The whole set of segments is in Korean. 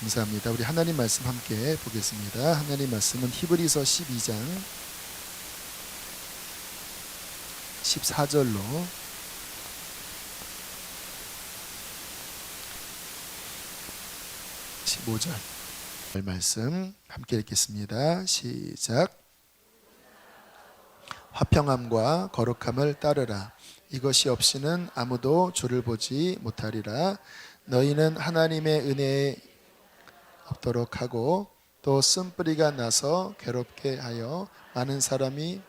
감사합니다. 우리 하나님 말씀 함께 보겠습니다. 하나님 말씀은 히브리서 12장 14절로 15절 말씀 함께 읽겠습니다. 시작. 화평함과 거룩함을 따르라. 이것이 없이는 아무도 주를 보지 못하리라. 너희는 하나님의 은혜에 없도록 하고 또 쓴뿌리가 나서 괴롭게 하여 많은 사람이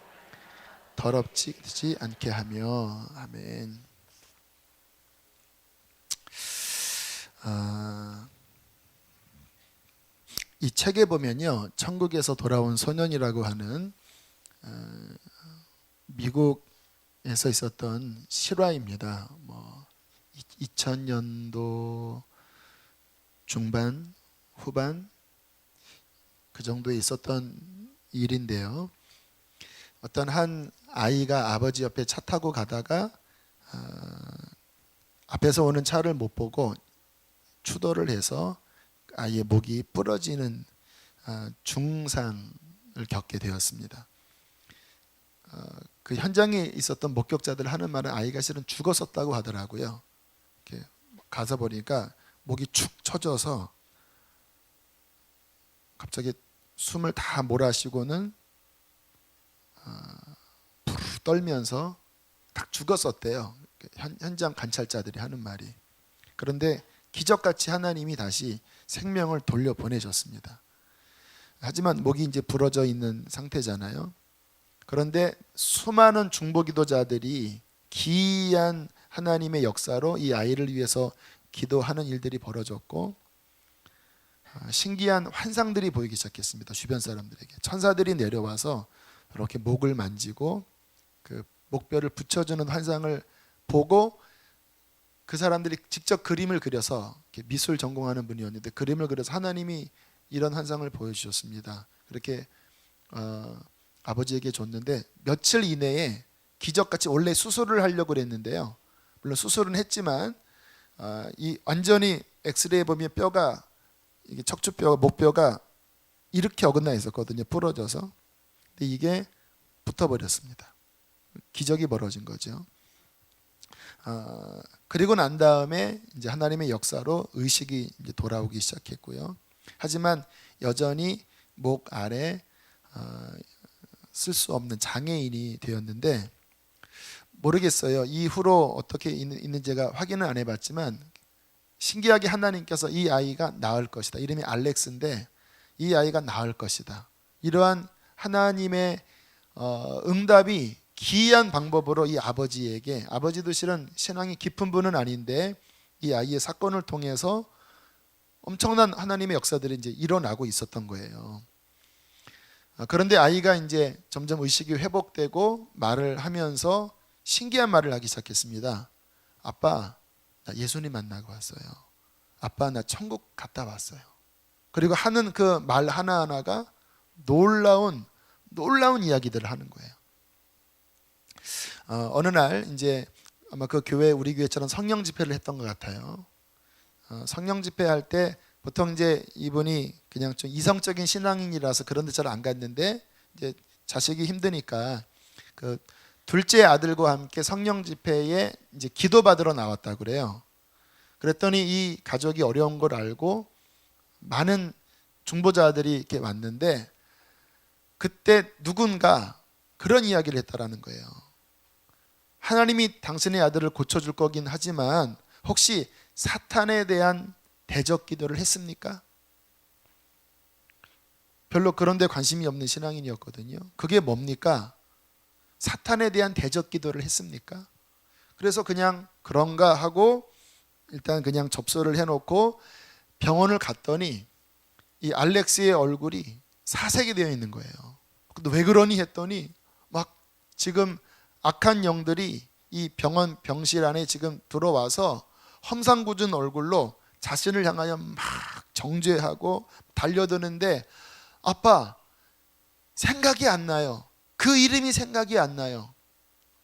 더럽지 않게 하며. 아멘. 이 책에 보면요, 천국에서 돌아온 소년이라고 하는 미국에서 있었던 실화입니다. 2000년도 중반 후반 그 정도에 있었던 일인데요. 어떤 한 아이가 아버지 옆에 차 타고 가다가 앞에서 오는 차를 못 보고 추돌을 해서 아이의 목이 부러지는 중상을 겪게 되었습니다. 그 현장에 있었던 목격자들 하는 말은 아이가 실은 죽었었다고 하더라고요. 이렇게 가서 보니까 목이 축 처져서 갑자기 숨을 다 몰아쉬고는 부르르 떨면서 딱 죽었었대요. 현장 관찰자들이 하는 말이. 그런데 기적같이 하나님이 다시 생명을 돌려보내셨습니다. 하지만 목이 이제 부러져 있는 상태잖아요. 그런데 수많은 중보기도자들이 기이한 하나님의 역사로 이 아이를 위해서 기도하는 일들이 벌어졌고, 신기한 환상들이 보이기 시작했습니다. 주변 사람들에게 천사들이 내려와서 이렇게 목을 만지고 그 목뼈를 붙여주는 환상을 보고, 그 사람들이 직접 그림을 그려서, 미술 전공하는 분이었는데 그림을 그려서 하나님이 이런 환상을 보여주셨습니다. 그렇게 아버지에게 줬는데 며칠 이내에 기적같이, 원래 수술을 하려고 그랬는데요, 물론 수술은 했지만 이 완전히 엑스레이 보면 뼈가, 이게 척추뼈, 목뼈가 이렇게 어긋나 있었거든요. 부러져서. 근데 이게 붙어버렸습니다. 기적이 벌어진 거죠. 그리고 난 다음에 이제 하나님의 역사로 의식이 이제 돌아오기 시작했고요. 하지만 여전히 목 아래 쓸 수 없는 장애인이 되었는데, 모르겠어요. 이후로 어떻게 있는지가 확인은 안 해봤지만 신기하게 하나님께서 이 아이가 나을 것이다, 이름이 알렉스인데 이 아이가 나을 것이다, 이러한 하나님의 응답이 기이한 방법으로 이 아버지에게, 아버지도 실은 신앙이 깊은 분은 아닌데 이 아이의 사건을 통해서 엄청난 하나님의 역사들이 이제 일어나고 있었던 거예요. 그런데 아이가 이제 점점 의식이 회복되고 말을 하면서 신기한 말을 하기 시작했습니다. 아빠, 나 예수님 만나고 왔어요. 아빠, 나 천국 갔다 왔어요. 그리고 하는 그 말 하나하나가 놀라운 이야기들을 하는 거예요. 어느 날 이제 아마 그 교회, 우리 교회처럼 성령 집회를 했던 것 같아요. 성령 집회 할 때 보통 이제 이분이 그냥 좀 이성적인 신앙인이라서 그런 데 잘 안 갔는데, 이제 자식이 힘드니까 그 둘째 아들과 함께 성령 집회에 이제 기도받으러 나왔다 그래요. 그랬더니 이 가족이 어려운 걸 알고 많은 중보자들이 이렇게 왔는데, 그때 누군가 그런 이야기를 했다라는 거예요. 하나님이 당신의 아들을 고쳐줄 거긴 하지만 혹시 사탄에 대한 대적 기도를 했습니까? 별로 그런 데 관심이 없는 신앙인이었거든요. 그게 뭡니까? 사탄에 대한 대적 기도를 했습니까? 그래서 그냥 그런가 하고 일단 그냥 접수를 해놓고 병원을 갔더니 이 알렉스의 얼굴이 사색이 되어 있는 거예요. 근데 왜 그러니 했더니 막 지금 악한 영들이 이 병원 병실 안에 지금 들어와서 험상궂은 얼굴로 자신을 향하여 막 정죄하고 달려드는데, 아빠, 생각이 안 나요. 그 이름이 생각이 안 나요.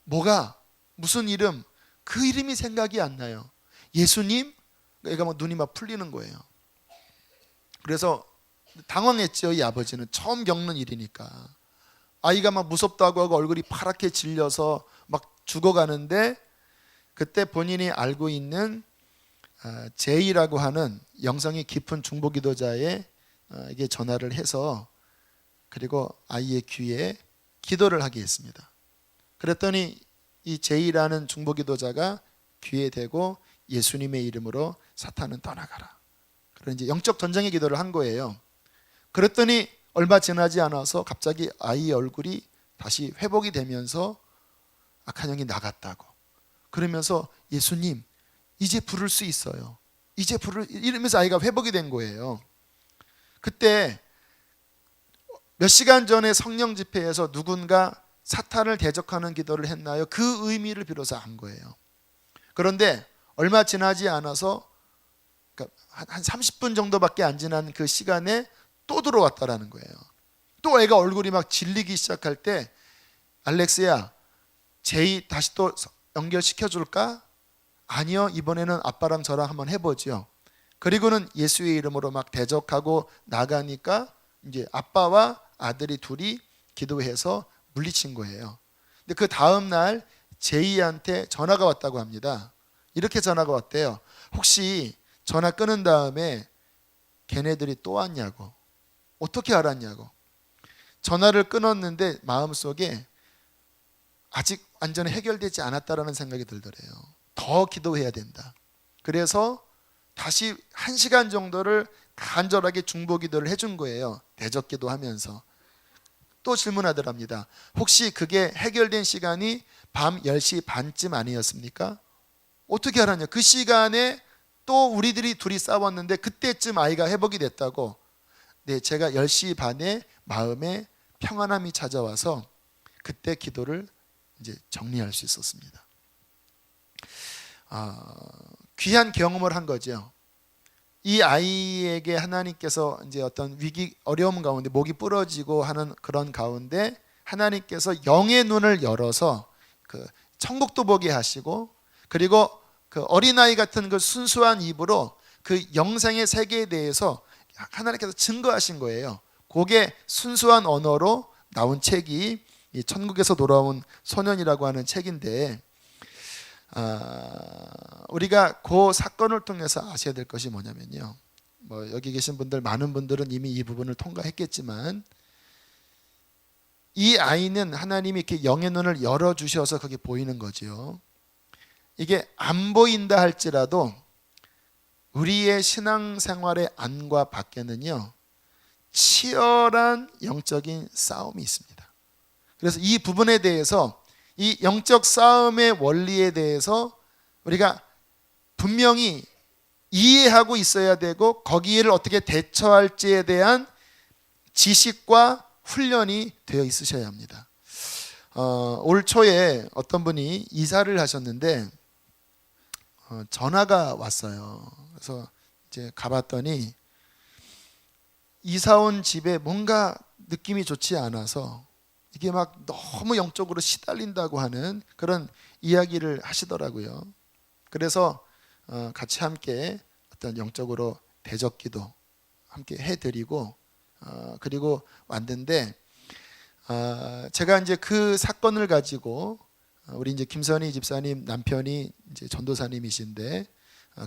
뭐가? 무슨 이름? 그 이름이 생각이 안 나요. 예수님? 애가 막 눈이 막 풀리는 거예요. 그래서 당황했죠. 이 아버지는 처음 겪는 일이니까. 아이가 막 무섭다고 하고 얼굴이 파랗게 질려서 막 죽어가는데, 그때 본인이 알고 있는 제이라고 하는 영성이 깊은 중보기도자에게 전화를 해서, 그리고 아이의 귀에 기도를 하게 했습니다. 그랬더니 이 제이라는 중보기도자가 귀에 대고 예수님의 이름으로 사탄은 떠나가라. 그런 이제 영적 전쟁의 기도를 한 거예요. 그랬더니 얼마 지나지 않아서 갑자기 아이의 얼굴이 다시 회복이 되면서 악한 영이 나갔다고. 그러면서 예수님, 이제 부를 수 있어요. 이제 이러면서 아이가 회복이 된 거예요. 그때 몇 시간 전에 성령 집회에서 누군가 사탄을 대적하는 기도를 했나요? 그 의미를 비로소 안 거예요. 그런데 얼마 지나지 않아서, 그러니까 한 30분 정도밖에 안 지난 그 시간에 또 들어왔다라는 거예요. 또 애가 얼굴이 막 질리기 시작할 때, 알렉스야, 제이 다시 또 연결시켜 줄까? 아니요, 이번에는 아빠랑 저랑 한번 해보죠. 그리고는 예수의 이름으로 막 대적하고 나가니까 이제 아빠와 아들이 둘이 기도해서 물리친 거예요. 근데 그 다음 날 제이한테 전화가 왔다고 합니다. 이렇게 전화가 왔대요. 혹시 전화 끊은 다음에 걔네들이 또 왔냐고. 어떻게 알았냐고. 전화를 끊었는데 마음속에 아직 완전히 해결되지 않았다라는 생각이 들더래요. 더 기도해야 된다. 그래서 다시 1시간 정도를 간절하게 중보기도를 해준 거예요. 대적기도 하면서. 또 질문하더랍니다. 혹시 그게 해결된 시간이 밤 10시 반쯤 아니었습니까? 어떻게 알았냐. 그 시간에 또 우리들이 둘이 싸웠는데 그때쯤 아이가 회복이 됐다고. 네, 제가 10시 반에 마음에 평안함이 찾아와서 그때 기도를 이제 정리할 수 있었습니다. 귀한 경험을 한 거죠. 이 아이에게 하나님께서 이제 어떤 위기, 어려움 가운데 목이 부러지고 하는 그런 가운데 하나님께서 영의 눈을 열어서 그 천국도 보게 하시고, 그리고 그 어린아이 같은 그 순수한 입으로 그 영생의 세계에 대해서 하나님께서 증거하신 거예요. 그게 순수한 언어로 나온 책이 이 천국에서 돌아온 소년이라고 하는 책인데, 우리가 그 사건을 통해서 아셔야 될 것이 뭐냐면요, 뭐 여기 계신 분들 많은 분들은 이미 이 부분을 통과했겠지만, 이 아이는 하나님이 이렇게 영의 눈을 열어주셔서 그게 보이는 거지요. 이게 안 보인다 할지라도 우리의 신앙생활의 안과 밖에는요 치열한 영적인 싸움이 있습니다. 그래서 이 부분에 대해서, 이 영적 싸움의 원리에 대해서 우리가 분명히 이해하고 있어야 되고, 거기를 어떻게 대처할지에 대한 지식과 훈련이 되어 있으셔야 합니다. 올 초에 어떤 분이 이사를 하셨는데 전화가 왔어요. 그래서 이제 가봤더니 이사 온 집에 뭔가 느낌이 좋지 않아서 이게 막 너무 영적으로 시달린다고 하는 그런 이야기를 하시더라고요. 그래서 같이 함께 어떤 영적으로 대적기도 함께 해드리고, 그리고 왔는데, 제가 이제 그 사건을 가지고 우리 이제 김선희 집사님 남편이 이제 전도사님이신데,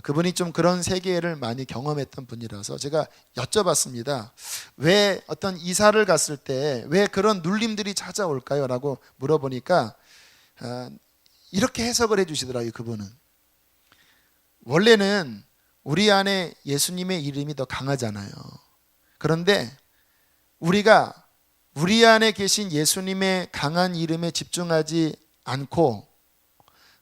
그분이 좀 그런 세계를 많이 경험했던 분이라서 제가 여쭤봤습니다. 왜 어떤 이사를 갔을 때 왜 그런 눌림들이 찾아올까요? 라고 물어보니까 이렇게 해석을 해주시더라고요. 그분은 원래는 우리 안에 예수님의 이름이 더 강하잖아요. 그런데 우리가 우리 안에 계신 예수님의 강한 이름에 집중하지 않고,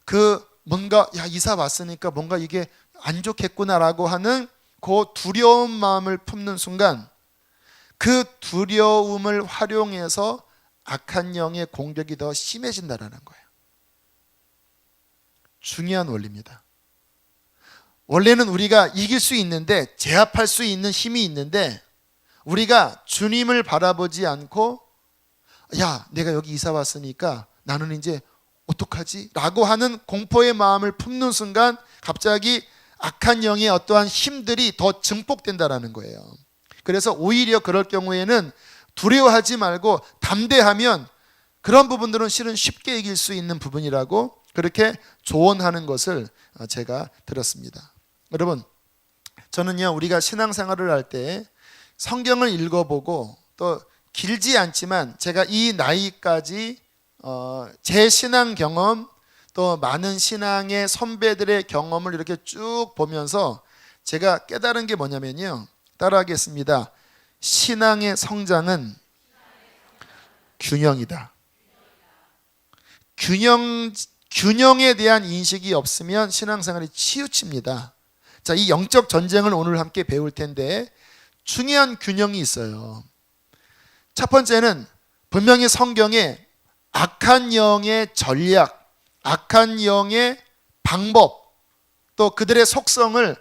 그 뭔가 이사 왔으니까 뭔가 이게 안 좋겠구나라고 하는 그 두려운 마음을 품는 순간, 그 두려움을 활용해서 악한 영의 공격이 더 심해진다라는 거예요. 중요한 원리입니다. 원래는 우리가 이길 수 있는데, 제압할 수 있는 힘이 있는데, 우리가 주님을 바라보지 않고 내가 여기 이사 왔으니까 나는 이제 어떡하지? 라고 하는 공포의 마음을 품는 순간 갑자기 악한 영의 어떠한 힘들이 더 증폭된다라는 거예요. 그래서 오히려 그럴 경우에는 두려워하지 말고 담대하면 그런 부분들은 실은 쉽게 이길 수 있는 부분이라고 그렇게 조언하는 것을 제가 들었습니다. 여러분, 저는요, 우리가 신앙생활을 할 때 성경을 읽어보고 또 길지 않지만 제가 이 나이까지 제 신앙 경험 또 많은 신앙의 선배들의 경험을 이렇게 쭉 보면서 제가 깨달은 게 뭐냐면요, 따라하겠습니다. 신앙의 성장은 균형이다. 균형에 대한 인식이 없으면 신앙생활이 치우칩니다. 자, 이 영적 전쟁을 오늘 함께 배울 텐데 중요한 균형이 있어요. 첫 번째는 분명히 성경에 악한 영의 전략, 악한 영의 방법, 또 그들의 속성을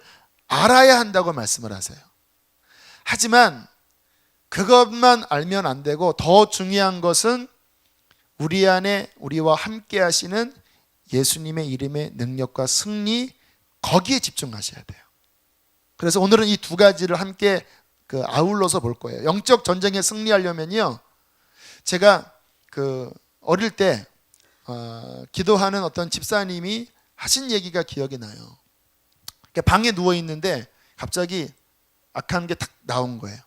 알아야 한다고 말씀을 하세요. 하지만 그것만 알면 안 되고 더 중요한 것은 우리 안에 우리와 함께 하시는 예수님의 이름의 능력과 승리, 거기에 집중하셔야 돼요. 그래서 오늘은 이 두 가지를 함께 아울러서 볼 거예요. 영적 전쟁에 승리하려면요, 제가 어릴 때 기도하는 어떤 집사님이 하신 얘기가 기억이 나요. 방에 누워 있는데 갑자기 악한 게 탁 나온 거예요.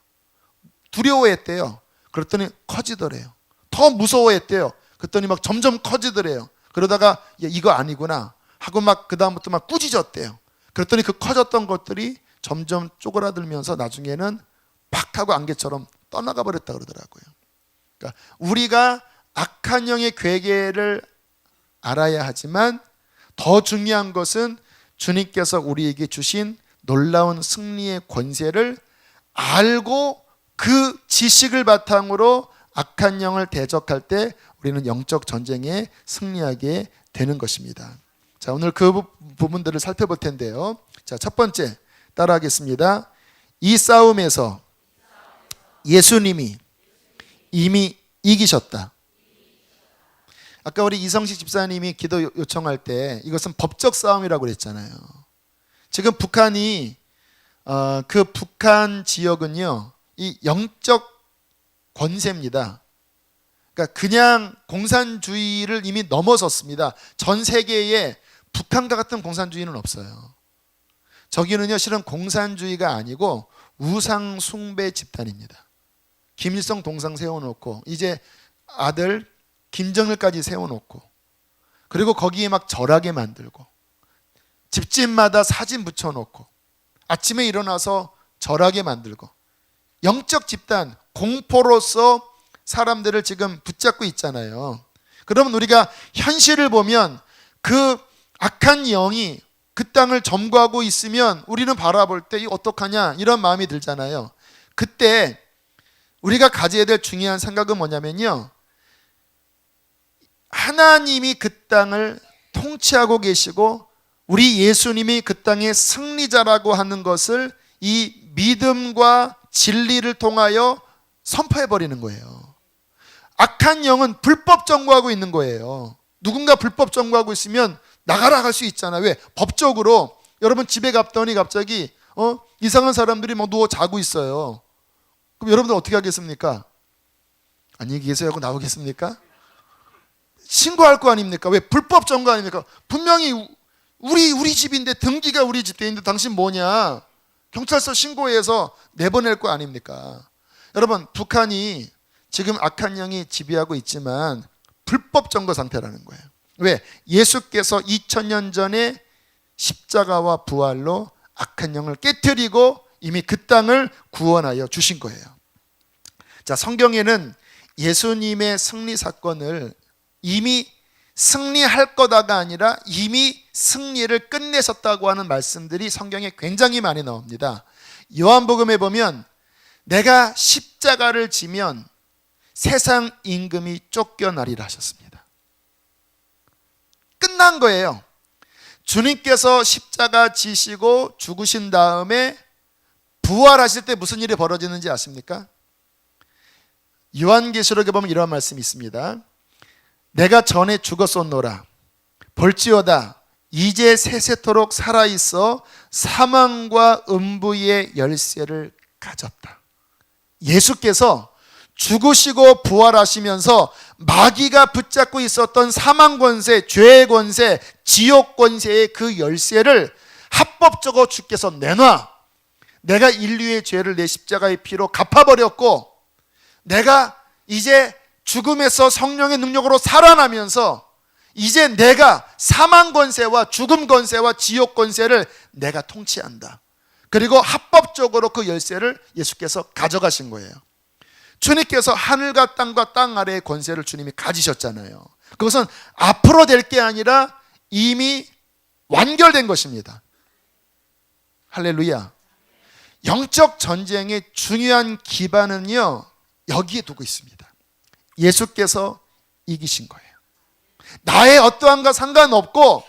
두려워했대요. 그랬더니 커지더래요. 더 무서워했대요. 그랬더니 막 점점 커지더래요. 그러다가 야, 이거 아니구나 하고 막 그다음부터 막 꾸짖었대요. 그랬더니 그 커졌던 것들이 점점 쪼그라들면서 나중에는 팍 하고 안개처럼 떠나가 버렸다 그러더라고요. 그러니까 우리가 악한 영의 괴계를 알아야 하지만 더 중요한 것은 주님께서 우리에게 주신 놀라운 승리의 권세를 알고 그 지식을 바탕으로 악한 영을 대적할 때 우리는 영적 전쟁에 승리하게 되는 것입니다. 자, 오늘 그 부분들을 살펴볼 텐데요. 자, 첫 번째 따라하겠습니다. 이 싸움에서 예수님이 이미 이기셨다. 아까 우리 이성식 집사님이 기도 요청할 때 이것은 법적 싸움이라고 그랬잖아요. 지금 북한이 그 북한 지역은요, 이 영적 권세입니다. 그러니까 그냥 공산주의를 이미 넘어섰습니다. 전 세계에 북한과 같은 공산주의는 없어요. 저기는요, 실은 공산주의가 아니고 우상 숭배 집단입니다. 김일성 동상 세워놓고 이제 아들 김정일까지 세워놓고 그리고 거기에 막 절하게 만들고 집집마다 사진 붙여놓고 아침에 일어나서 절하게 만들고 영적 집단, 공포로서 사람들을 지금 붙잡고 있잖아요. 그러면 우리가 현실을 보면 그 악한 영이 그 땅을 점거하고 있으면 우리는 바라볼 때 이 어떡하냐 이런 마음이 들잖아요. 그때 우리가 가져야 될 중요한 생각은 뭐냐면요, 하나님이 그 땅을 통치하고 계시고 우리 예수님이 그 땅의 승리자라고 하는 것을 이 믿음과 진리를 통하여 선포해버리는 거예요. 악한 영은 불법 점거하고 있는 거예요. 누군가 불법 점거하고 있으면 나가라 할 수 있잖아요. 왜? 법적으로. 여러분 집에 갔더니 갑자기 이상한 사람들이 막 누워 자고 있어요. 그럼 여러분들 어떻게 하겠습니까? 안녕히 계세요 하고 나오겠습니까? 신고할 거 아닙니까? 왜? 불법 점거 아닙니까? 분명히 우리 집인데 등기가 우리 집 돼 있는데 당신 뭐냐? 경찰서 신고해서 내보낼 거 아닙니까? 여러분, 북한이 지금 악한 영이 지배하고 있지만 불법 점거 상태라는 거예요. 왜? 예수께서 2000년 전에 십자가와 부활로 악한 영을 깨뜨리고 이미 그 땅을 구원하여 주신 거예요. 자, 성경에는 예수님의 승리 사건을 이미 승리할 거다가 아니라 이미 승리를 끝내셨다고 하는 말씀들이 성경에 굉장히 많이 나옵니다. 요한복음에 보면 내가 십자가를 지면 세상 임금이 쫓겨나리라 하셨습니다. 끝난 거예요. 주님께서 십자가 지시고 죽으신 다음에 부활하실 때 무슨 일이 벌어지는지 아십니까? 요한계시록에 보면 이런 말씀이 있습니다. 내가 전에 죽었었노라 볼지어다 이제 세세토록 살아있어 사망과 음부의 열쇠를 가졌다. 예수께서 죽으시고 부활하시면서 마귀가 붙잡고 있었던 사망 권세, 죄의 권세, 지옥 권세의 그 열쇠를 합법적으로 주께서 내놔. 내가 인류의 죄를 내 십자가의 피로 갚아버렸고 내가 이제 죽음에서 성령의 능력으로 살아나면서 이제 내가 사망 권세와 죽음 권세와 지옥 권세를 내가 통치한다. 그리고 합법적으로 그 열쇠를 예수께서 가져가신 거예요. 주님께서 하늘과 땅 아래의 권세를 주님이 가지셨잖아요. 그것은 앞으로 될 게 아니라 이미 완결된 것입니다. 할렐루야. 영적 전쟁의 중요한 기반은요, 여기에 두고 있습니다. 예수께서 이기신 거예요. 나의 어떠한가 상관없고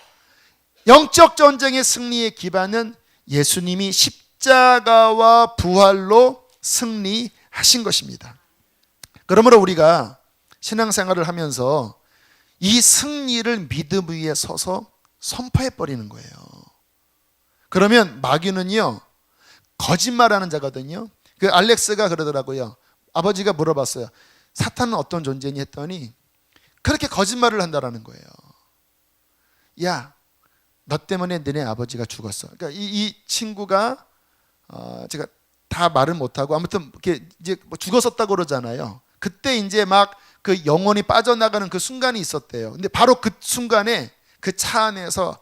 영적 전쟁의 승리의 기반은 예수님이 십자가와 부활로 승리하신 것입니다. 그러므로 우리가 신앙생활을 하면서 이 승리를 믿음 위에 서서 선포해버리는 거예요. 그러면 마귀는요, 거짓말하는 자거든요. 그 알렉스가 그러더라고요. 아버지가 물어봤어요. 사탄은 어떤 존재니 했더니 그렇게 거짓말을 한다라는 거예요. 야, 너 때문에 너네 아버지가 죽었어. 그러니까 이 친구가 제가 다 말을 못하고 아무튼 이렇게 이제 뭐 죽었었다고 그러잖아요. 그때 이제 막 그 영혼이 빠져나가는 그 순간이 있었대요. 근데 바로 그 순간에 그 차 안에서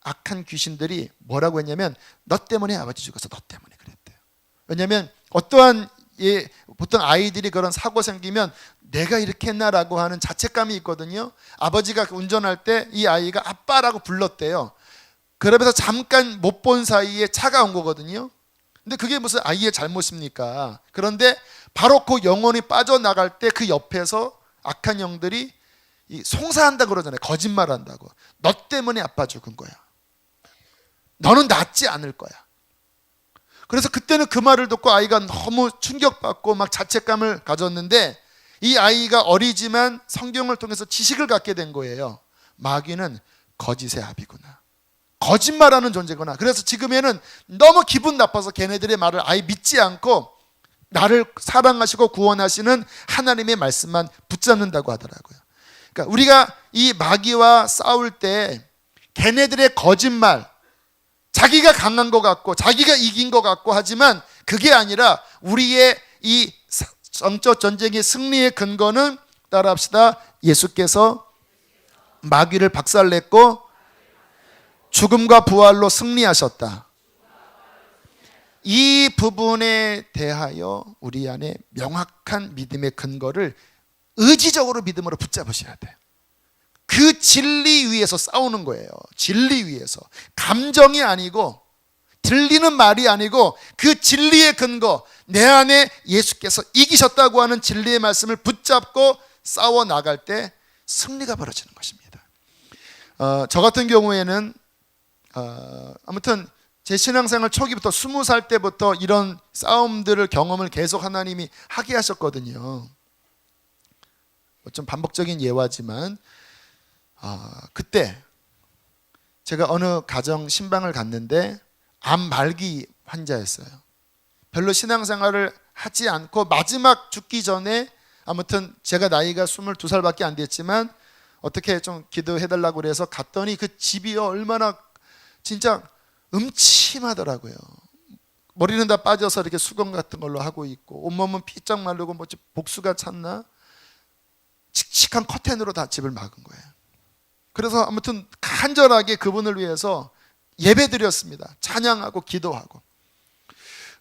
악한 귀신들이 뭐라고 했냐면 너 때문에 아버지 죽었어. 너 때문에 그랬대요. 왜냐하면 어떠한 보통 아이들이 그런 사고 생기면 내가 이렇게 했나라고 하는 자책감이 있거든요. 아버지가 운전할 때 이 아이가 아빠라고 불렀대요. 그러면서 잠깐 못 본 사이에 차가 온 거거든요. 근데 그게 무슨 아이의 잘못입니까? 그런데 바로 그 영혼이 빠져나갈 때 그 옆에서 악한 영들이 송사한다 그러잖아요. 거짓말한다고. 너 때문에 아빠 죽은 거야. 너는 낫지 않을 거야. 그래서 그때는 그 말을 듣고 아이가 너무 충격받고 막 자책감을 가졌는데 이 아이가 어리지만 성경을 통해서 지식을 갖게 된 거예요. 마귀는 거짓의 합이구나. 거짓말하는 존재구나. 그래서 지금에는 너무 기분 나빠서 걔네들의 말을 아예 믿지 않고 나를 사랑하시고 구원하시는 하나님의 말씀만 붙잡는다고 하더라고요. 그러니까 우리가 이 마귀와 싸울 때 걔네들의 거짓말, 자기가 강한 것 같고 자기가 이긴 것 같고 하지만 그게 아니라 우리의 이 영적 전쟁의 승리의 근거는 따라합시다. 예수께서 마귀를 박살냈고 죽음과 부활로 승리하셨다. 이 부분에 대하여 우리 안에 명확한 믿음의 근거를 의지적으로 믿음으로 붙잡으셔야 돼요. 그 진리 위에서 싸우는 거예요. 진리 위에서. 감정이 아니고 들리는 말이 아니고 그 진리의 근거, 내 안에 예수께서 이기셨다고 하는 진리의 말씀을 붙잡고 싸워 나갈 때 승리가 벌어지는 것입니다. 저 같은 경우에는 아무튼 제 신앙생활 초기부터 20살 때부터 이런 싸움들을 경험을 계속 하나님이 하게 하셨거든요. 좀 반복적인 예화지만 그때 제가 어느 가정 신방을 갔는데 암 말기 환자였어요. 별로 신앙생활을 하지 않고 마지막 죽기 전에 아무튼 제가 나이가 22살밖에 안 됐지만 어떻게 좀 기도해달라고 그래서 갔더니 그 집이 얼마나 진짜 음침하더라고요. 머리는 다 빠져서 이렇게 수건 같은 걸로 하고 있고 온몸은 피쩍 마르고 뭐 복수가 찼나 칙칙한 커튼으로 다 집을 막은 거예요. 그래서 아무튼 간절하게 그분을 위해서 예배드렸습니다. 찬양하고 기도하고.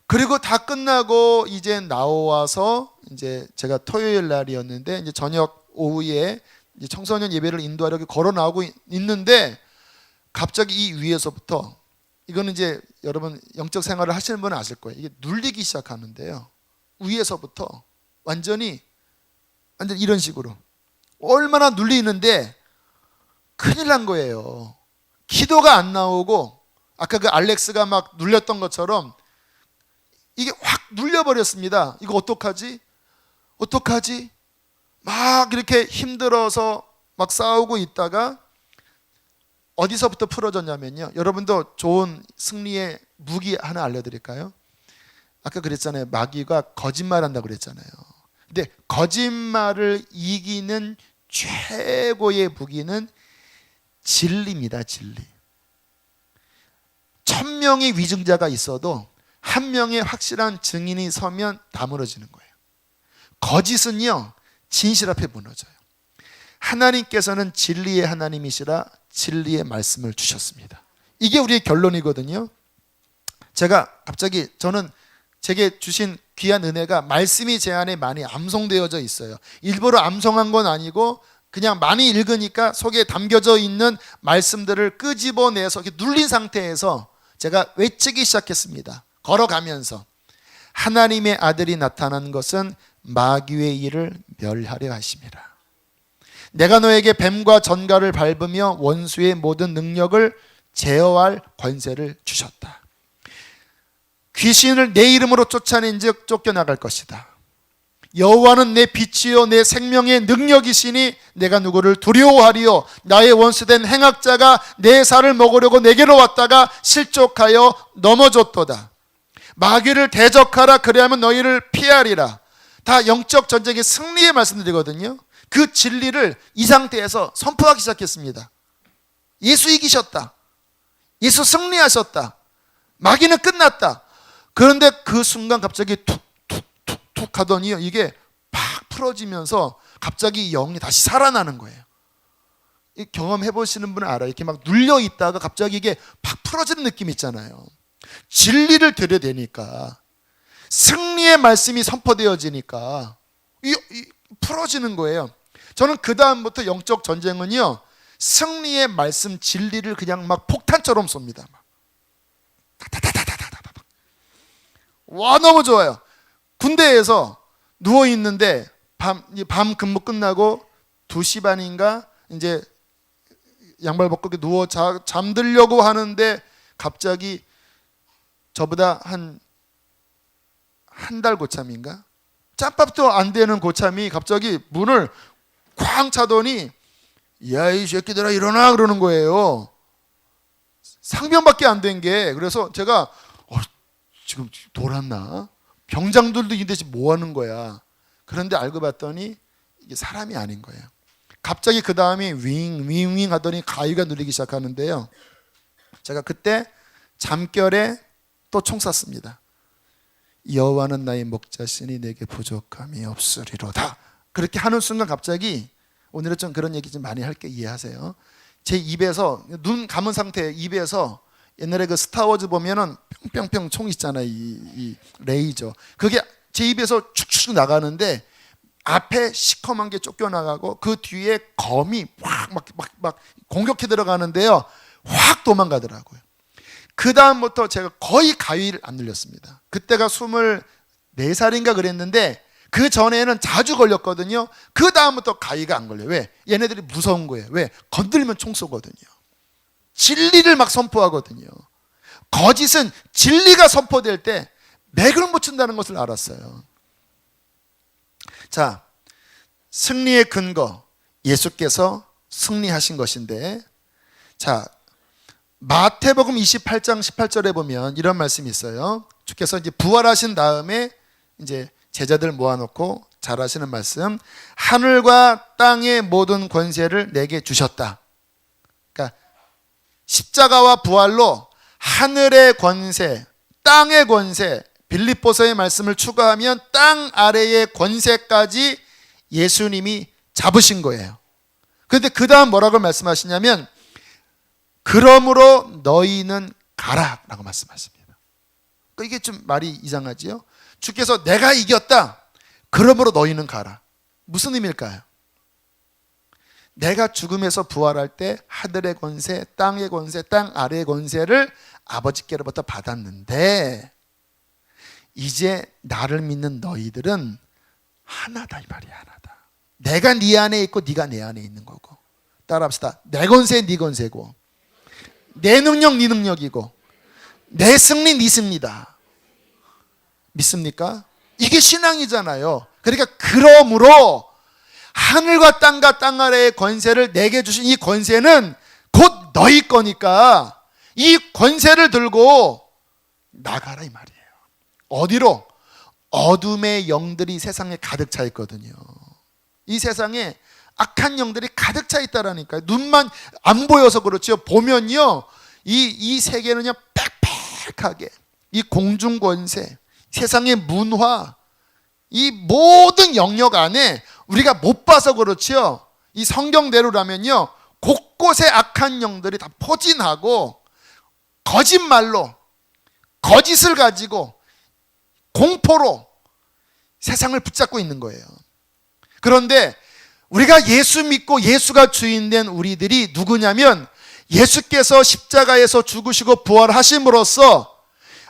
그리고 다 끝나고 이제 나와서 이제 제가 토요일 날이었는데 이제 저녁 오후에 이제 청소년 예배를 인도하려고 걸어 나오고 있는데 갑자기 이 위에서부터 이거는 이제 여러분 영적 생활을 하시는 분은 아실 거예요. 이게 눌리기 시작하는데요. 위에서부터 완전히 이런 식으로 얼마나 눌리는데 큰일 난 거예요. 기도가 안 나오고 아까 그 알렉스가 막 눌렸던 것처럼 이게 확 눌려버렸습니다. 이거 어떡하지? 막 이렇게 힘들어서 막 싸우고 있다가 어디서부터 풀어졌냐면요. 여러분도 좋은 승리의 무기 하나 알려드릴까요? 아까 그랬잖아요. 마귀가 거짓말한다고 그랬잖아요. 근데 거짓말을 이기는 최고의 무기는 진리입니다. 진리. 1000명의 위증자가 있어도 한 명의 확실한 증인이 서면 다 무너지는 거예요. 거짓은요, 진실 앞에 무너져요. 하나님께서는 진리의 하나님이시라 진리의 말씀을 주셨습니다. 이게 우리의 결론이거든요. 제가 갑자기 저는 제게 주신 귀한 은혜가 말씀이 제 안에 많이 암송되어져 있어요. 일부러 암송한 건 아니고 그냥 많이 읽으니까 속에 담겨져 있는 말씀들을 끄집어내서 이렇게 눌린 상태에서 제가 외치기 시작했습니다. 걸어가면서 하나님의 아들이 나타난 것은 마귀의 일을 멸하려 하심이라. 내가 너에게 뱀과 전갈을 밟으며 원수의 모든 능력을 제어할 권세를 주셨다. 귀신을 내 이름으로 쫓아낸즉 쫓겨나갈 것이다. 여호와는 내 빛이요 내 생명의 능력이시니 내가 누구를 두려워하리요. 나의 원수된 행악자가 내 살을 먹으려고 내게로 왔다가 실족하여 넘어졌도다. 마귀를 대적하라, 그리하면 너희를 피하리라. 다 영적 전쟁의 승리의 말씀들이거든요. 그 진리를 이 상태에서 선포하기 시작했습니다. 예수 이기셨다. 예수 승리하셨다. 마귀는 끝났다. 그런데 그 순간 갑자기 툭툭툭툭 하더니 이게 팍 풀어지면서 갑자기 영이 다시 살아나는 거예요. 경험해 보시는 분은 알아요. 이렇게 막 눌려 있다가 갑자기 이게 팍 풀어지는 느낌 있잖아요. 진리를 들여대니까, 승리의 말씀이 선포되어지니까 풀어지는 거예요. 저는 그 다음부터 영적 전쟁은요, 승리의 말씀 진리를 그냥 막 폭탄처럼 쏩니다. 와, 너무 좋아요. 군대에서 누워 있는데 밤 근무 끝나고 2시 반인가 이제 양발 벗고 누워 잠들려고 하는데 갑자기 저보다 한 달 고참인가? 짬밥도 안 되는 고참이 갑자기 문을 쾅 차더니 야, 이 새끼들아 일어나 그러는 거예요. 상병밖에 안 된 게. 그래서 제가 지금 돌았나? 병장들도 있는데 지금 뭐 하는 거야? 그런데 알고 봤더니 이게 사람이 아닌 거예요. 갑자기 그 다음에 윙 하더니 가위가 눌리기 시작하는데요. 제가 그때 잠결에 또 총 쐈습니다. 여호와는 나의 목자시니 내게 부족함이 없으리로다. 그렇게 하는 순간 갑자기, 오늘은 좀 그런 얘기 좀 많이 할게, 이해하세요. 제 입에서, 눈 감은 상태 입에서, 옛날에 그 스타워즈 보면은 뿅뿅뿅 총 있잖아요. 이 레이저. 그게 제 입에서 축축 나가는데 앞에 시커먼 게 쫓겨나가고 그 뒤에 검이 막 공격해 들어가는데요. 확 도망가더라고요. 그 다음부터 제가 거의 가위를 안 눌렸습니다. 그때가 24살인가 그랬는데 그 전에는 자주 걸렸거든요. 그 다음부터 가위가 안 걸려요. 왜? 얘네들이 무서운 거예요. 왜? 건들면 총 쏘거든요. 진리를 막 선포하거든요. 거짓은 진리가 선포될 때 맥을 못 춘다는 것을 알았어요. 자, 승리의 근거, 예수께서 승리하신 것인데, 자, 마태복음 28장 18절에 보면 이런 말씀이 있어요. 주께서 이제 부활하신 다음에 이제 제자들 모아놓고 잘하시는 말씀, 하늘과 땅의 모든 권세를 내게 주셨다. 그러니까 십자가와 부활로 하늘의 권세, 땅의 권세, 빌립보서의 말씀을 추가하면 땅 아래의 권세까지 예수님이 잡으신 거예요. 그런데 그 다음 뭐라고 말씀하시냐면, 그러므로 너희는 가라 라고 말씀하십니다. 이게 좀 말이 이상하지요? 주께서 내가 이겼다, 그러므로 너희는 가라. 무슨 의미일까요? 내가 죽음에서 부활할 때 하늘의 권세, 땅의 권세, 땅 아래의 권세를 아버지께로부터 받았는데 이제 나를 믿는 너희들은 하나다 이 말이야. 하나다. 내가 네 안에 있고 네가 내 안에 있는 거고. 따라합시다. 내 권세 네 권세고, 내 능력 네 능력이고, 내 승리 네 승리다. 믿습니까? 이게 신앙이잖아요. 그러니까 그러므로 하늘과 땅과 땅 아래의 권세를 내게 주신 이 권세는 곧 너희 거니까 이 권세를 들고 나가라 이 말이에요. 어디로? 어둠의 영들이 세상에 가득 차 있거든요. 이 세상에 악한 영들이 가득 차 있다라니까요. 눈만 안 보여서 그렇죠. 보면요, 이 세계는요 빽빽하게 이 공중 권세, 세상의 문화, 이 모든 영역 안에 우리가 못 봐서 그렇지요. 이 성경대로라면요 곳곳에 악한 영들이 다 포진하고 거짓말로, 거짓을 가지고 공포로 세상을 붙잡고 있는 거예요. 그런데 우리가 예수 믿고 예수가 주인된 우리들이 누구냐면, 예수께서 십자가에서 죽으시고 부활하심으로써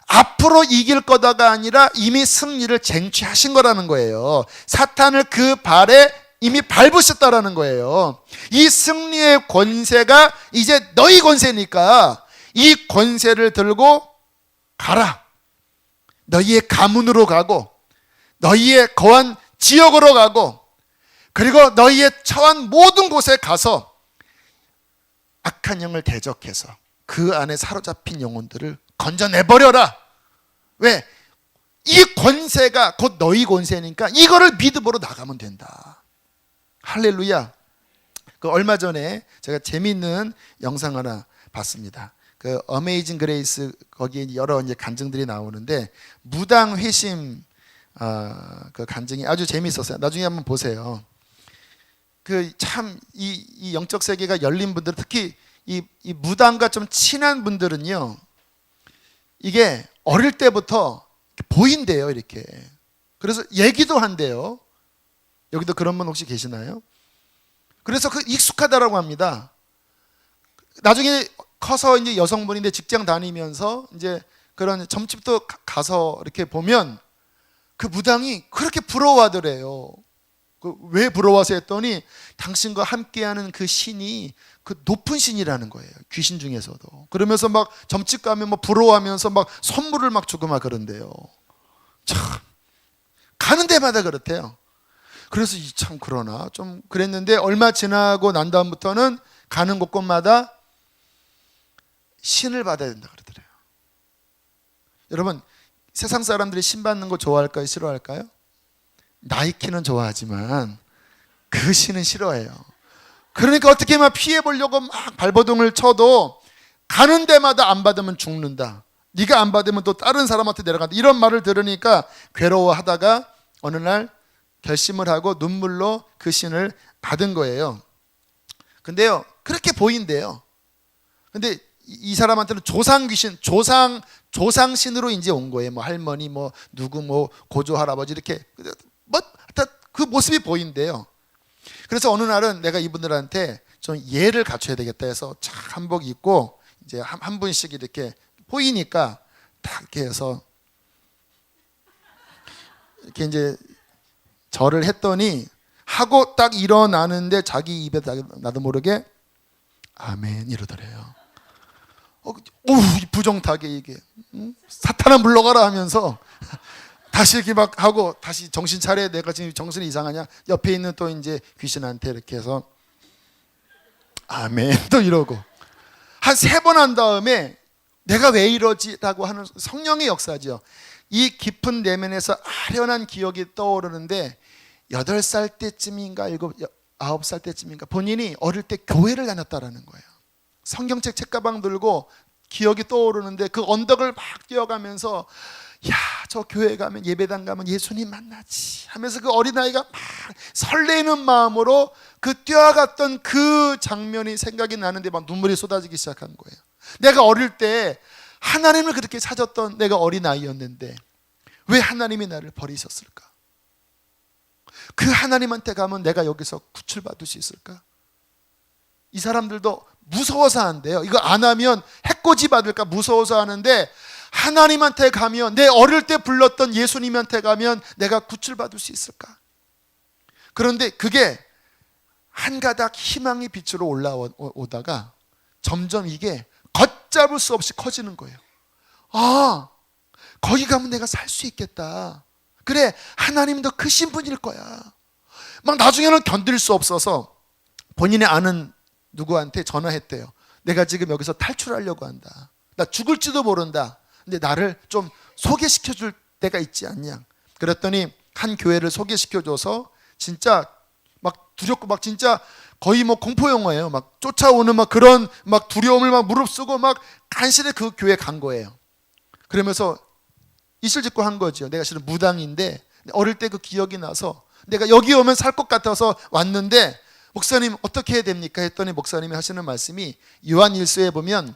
앞으로 이길 거다가 아니라 이미 승리를 쟁취하신 거라는 거예요. 사탄을 그 발에 이미 밟으셨다라는 거예요. 이 승리의 권세가 이제 너희 권세니까 이 권세를 들고 가라. 너희의 가문으로 가고 너희의 거한 지역으로 가고 그리고 너희의 처한 모든 곳에 가서 악한 영을 대적해서 그 안에 사로잡힌 영혼들을 건져내버려라. 왜? 이 권세가 곧 너희 권세니까 이거를 믿음으로 나가면 된다. 할렐루야. 그 얼마 전에 제가 재미있는 영상 하나 봤습니다. 그 어메이징 그레이스, 거기에 여러 이제 간증들이 나오는데 무당 회심 그 간증이 아주 재미있었어요. 나중에 한번 보세요. 그 참 이 영적 세계가 열린 분들, 특히 이 무당과 좀 친한 분들은요, 이게 어릴 때부터 보인대요, 이렇게. 그래서 얘기도 한대요. 여기도 그런 분 혹시 계시나요? 그래서 그 익숙하다라고 합니다. 나중에 커서 이제 여성분인데 직장 다니면서 이제 그런 점집도 가서 이렇게 보면 그 무당이 그렇게 부러워하더래요. 왜 부러워서 했더니 당신과 함께하는 그 신이 그 높은 신이라는 거예요. 귀신 중에서도. 그러면서 막 점집 가면 막 부러워하면서 막 선물을 막 주고 막 그런대요. 참 가는 데마다 그렇대요. 그래서 참 그러나 좀 그랬는데 얼마 지나고 난 다음부터는 가는 곳곳마다 신을 받아야 된다 그러더래요. 여러분, 세상 사람들이 신 받는 거 좋아할까요? 싫어할까요? 나이키는 좋아하지만 그 신은 싫어해요. 그러니까 어떻게 막 피해보려고 막 발버둥을 쳐도 가는 데마다 안 받으면 죽는다. 네가 안 받으면 또 다른 사람한테 내려간다. 이런 말을 들으니까 괴로워하다가 어느 날 결심을 하고 눈물로 그 신을 받은 거예요. 근데요, 그렇게 보인대요. 근데 이 사람한테는 조상 귀신, 조상신으로 이제 온 거예요. 뭐 할머니, 뭐 누구, 뭐 고조 할아버지 이렇게 뭐 그 모습이 보인대요. 그래서 어느 날은 내가 이분들한테 좀 예를 갖춰야 되겠다 해서 착 한복 입고 이제 한 분씩 이렇게 보이니까 딱 이렇게 해서 이렇게 이제 절을 했더니 하고 딱 일어나는데 자기 입에 나도 모르게 아멘 이러더래요. 부정타게 이게 사탄아 물러가라 하면서 다시 이렇게 막 하고 다시 정신 차려. 내가 지금 정신이 이상하냐? 옆에 있는 또 이제 귀신한테 이렇게 해서 아멘 또 이러고 한 3번 한 다음에 내가 왜 이러지라고 하는 성령의 역사죠. 이 깊은 내면에서 아련한 기억이 떠오르는데 8살 때쯤인가 9살 때쯤인가 본인이 어릴 때 교회를 다녔다라는 거예요. 성경책 책가방 들고 기억이 떠오르는데 그 언덕을 막 뛰어가면서 야, 저 교회 가면 예배당 가면 예수님 만나지 하면서 그 어린아이가 막 설레이는 마음으로 그 뛰어갔던 그 장면이 생각이 나는데 막 눈물이 쏟아지기 시작한 거예요. 내가 어릴 때 하나님을 그렇게 찾았던 내가 어린아이였는데 왜 하나님이 나를 버리셨을까? 그 하나님한테 가면 내가 여기서 구출받을 수 있을까? 이 사람들도 무서워서 한대요. 이거 안 하면 해코지 받을까 무서워서 하는데 하나님한테 가면, 내 어릴 때 불렀던 예수님한테 가면 내가 구출받을 수 있을까? 그런데 그게 한 가닥 희망의 빛으로 올라오다가 점점 이게 걷잡을 수 없이 커지는 거예요. 아, 거기 가면 내가 살 수 있겠다. 그래, 하나님도 크신 분일 거야. 막 나중에는 견딜 수 없어서 본인의 아는 누구한테 전화했대요. 내가 지금 여기서 탈출하려고 한다. 나 죽을지도 모른다. 근데 나를 좀 소개시켜줄 때가 있지 않냐. 그랬더니 한 교회를 소개시켜줘서 진짜 막 두렵고 막 진짜 거의 뭐 공포 영화예요. 막 쫓아오는 막 그런 막 두려움을 막 무릅쓰고 막 간신히 그 교회 간 거예요. 그러면서 이슬 짓고 한 거죠. 내가 실은 무당인데 어릴 때 그 기억이 나서 내가 여기 오면 살 것 같아서 왔는데 목사님 어떻게 해야 됩니까? 했더니 목사님이 하시는 말씀이 요한 1서에 보면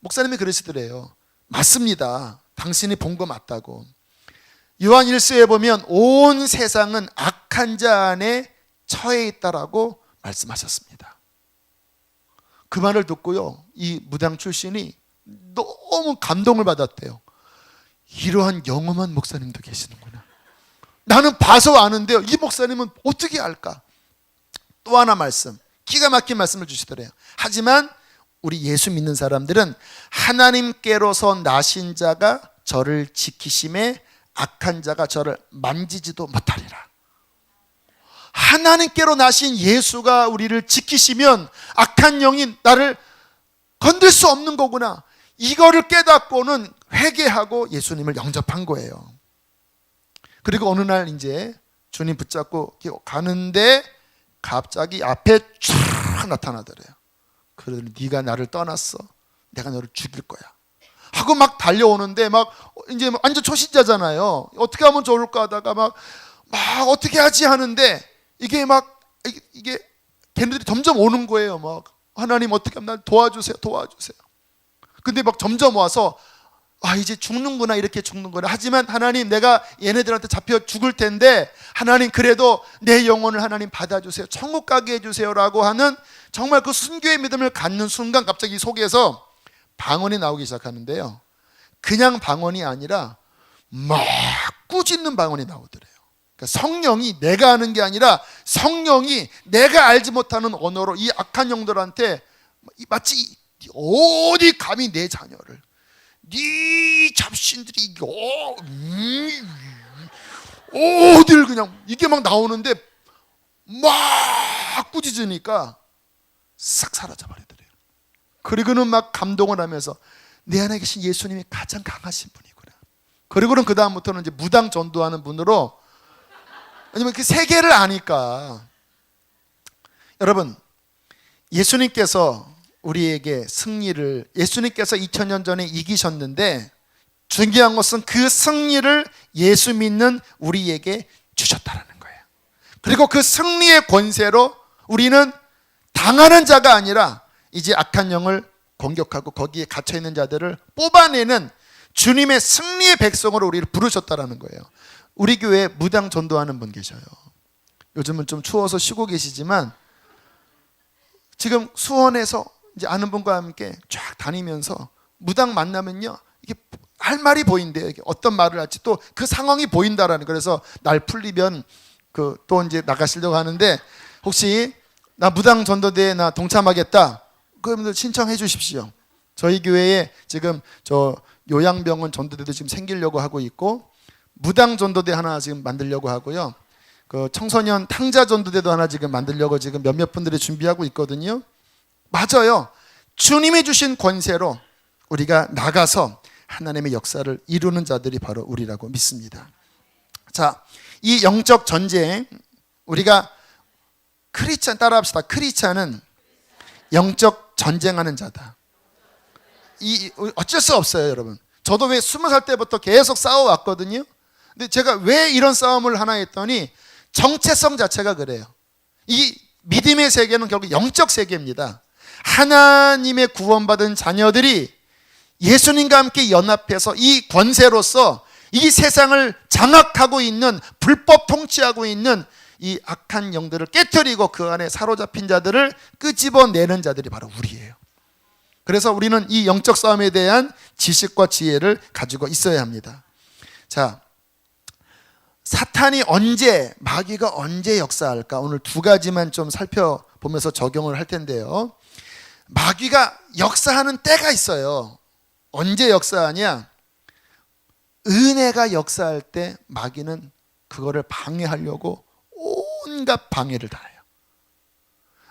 목사님이 그러시더래요. 맞습니다. 당신이 본 거 맞다고. 요한 1서에 보면 온 세상은 악한 자 안에 처해 있다라고 말씀하셨습니다. 그 말을 듣고요, 이 무당 출신이 너무 감동을 받았대요. 이러한 영험한 목사님도 계시는구나. 나는 봐서 아는데요, 이 목사님은 어떻게 알까? 또 하나 말씀, 기가 막힌 말씀을 주시더래요. 하지만 우리 예수 믿는 사람들은 하나님께로서 나신 자가 저를 지키심에 악한 자가 저를 만지지도 못하리라. 하나님께로 나신 예수가 우리를 지키시면 악한 영이 나를 건들 수 없는 거구나. 이거를 깨닫고는 회개하고 예수님을 영접한 거예요. 그리고 어느 날 이제 주님 붙잡고 가는데 갑자기 앞에 쫙 나타나더래요. 그러더니 네가 나를 떠났어. 내가 너를 죽일 거야. 하고 막 달려오는데 막 이제 완전 초신자잖아요. 어떻게 하면 좋을까 하다가 막 어떻게 하지 하는데 이게 걔네들이 점점 오는 거예요. 막 하나님 어떻게 하면 날 도와주세요. 근데 막 점점 와서 이제 죽는구나, 이렇게 죽는구나. 하지만 하나님, 내가 얘네들한테 잡혀 죽을 텐데 하나님 그래도 내 영혼을 하나님 받아주세요. 천국 가게 해주세요라고 하는 정말 그 순교의 믿음을 갖는 순간 갑자기 속에서 방언이 나오기 시작하는데요, 그냥 방언이 아니라 막 꾸짖는 방언이 나오더래요. 그러니까 성령이, 내가 하는 게 아니라 성령이 내가 알지 못하는 언어로 이 악한 영들한테 마치 어디 감히 내 자녀를, 네 잡신들이 어딜 그냥, 이게 막 나오는데 막 꾸짖으니까 싹 사라져 버리더래요. 그리고는 막 감동을 하면서 내 안에 계신 예수님이 가장 강하신 분이구나. 그리고는 그 다음부터는 이제 무당 전도하는 분으로, 왜냐면 그 세계를 아니까. 여러분, 예수님께서 우리에게 승리를, 예수님께서 2000년 전에 이기셨는데 중요한 것은 그 승리를 예수 믿는 우리에게 주셨다는 거예요. 그리고 그 승리의 권세로 우리는 당하는 자가 아니라 이제 악한 영을 공격하고 거기에 갇혀있는 자들을 뽑아내는 주님의 승리의 백성으로 우리를 부르셨다는 거예요. 우리 교회에 무당 전도하는 분 계셔요. 요즘은 좀 추워서 쉬고 계시지만 지금 수원에서 이제 아는 분과 함께 쫙 다니면서 무당 만나면요, 이게 할 말이 보인대요. 이게 어떤 말을 할지 또 그 상황이 보인다라는. 그래서 날 풀리면 또 이제 나가시려고 하는데, 혹시 나 무당 전도대에 나 동참하겠다, 그러면 신청해 주십시오. 저희 교회에 지금 저 요양병원 전도대도 지금 생기려고 하고 있고, 무당 전도대 하나 지금 만들려고 하고요, 그 청소년 탕자 전도대도 하나 지금 만들려고 지금 몇몇 분들이 준비하고 있거든요. 맞아요. 주님이 주신 권세로 우리가 나가서 하나님의 역사를 이루는 자들이 바로 우리라고 믿습니다. 자, 이 영적 전쟁, 우리가 크리스찬 따라합시다. 크리스찬은 영적 전쟁하는 자다. 어쩔 수 없어요, 여러분. 저도 왜 20살 때부터 계속 싸워왔거든요. 근데 제가 왜 이런 싸움을 하나 했더니 정체성 자체가 그래요. 이 믿음의 세계는 결국 영적 세계입니다. 하나님의 구원받은 자녀들이 예수님과 함께 연합해서 이 권세로서 이 세상을 장악하고 있는, 불법 통치하고 있는 이 악한 영들을 깨트리고 그 안에 사로잡힌 자들을 끄집어내는 자들이 바로 우리예요. 그래서 우리는 이 영적 싸움에 대한 지식과 지혜를 가지고 있어야 합니다. 자, 사탄이 언제, 마귀가 언제 역사할까? 오늘 두 가지만 좀 살펴보면서 적용을 할 텐데요. 마귀가 역사하는 때가 있어요. 언제 역사하냐? 은혜가 역사할 때 마귀는 그거를 방해하려고 온갖 방해를 다 해요.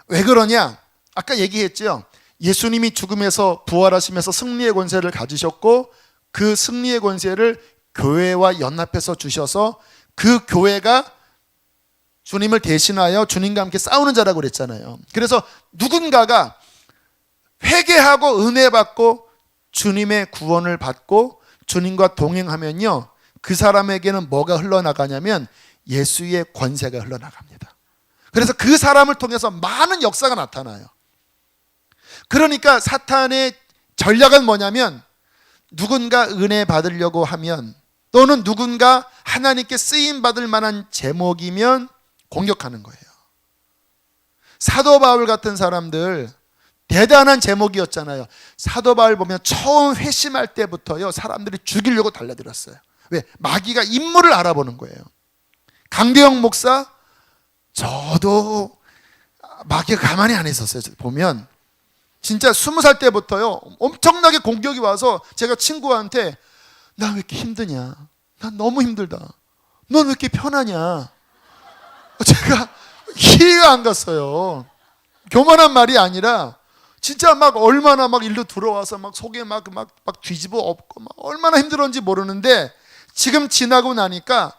왜 그러냐? 아까 얘기했죠. 예수님이 죽음에서 부활하시면서 승리의 권세를 가지셨고 그 승리의 권세를 교회와 연합해서 주셔서 그 교회가 주님을 대신하여 주님과 함께 싸우는 자라고 그랬잖아요. 그래서 누군가가 회개하고 은혜 받고 주님의 구원을 받고 주님과 동행하면요, 그 사람에게는 뭐가 흘러나가냐면 예수의 권세가 흘러나갑니다. 그래서 그 사람을 통해서 많은 역사가 나타나요. 그러니까 사탄의 전략은 뭐냐면, 누군가 은혜 받으려고 하면, 또는 누군가 하나님께 쓰임 받을 만한 제목이면 공격하는 거예요. 사도 바울 같은 사람들 대단한 제목이었잖아요. 사도 바울 보면 처음 회심할 때부터요, 사람들이 죽이려고 달려들었어요. 왜? 마귀가 인물을 알아보는 거예요. 강대영 목사, 저도 마귀가 가만히 안 있었어요. 보면 진짜 20살 때부터요, 엄청나게 공격이 와서 제가 친구한테, 나 왜 이렇게 힘드냐, 난 너무 힘들다, 넌 왜 이렇게 편하냐, 제가 이해가 안 갔어요. 교만한 말이 아니라 진짜 막 얼마나 막 일로 들어와서 막 속에 막 뒤집어 엎고 막 얼마나 힘들었는지 모르는데, 지금 지나고 나니까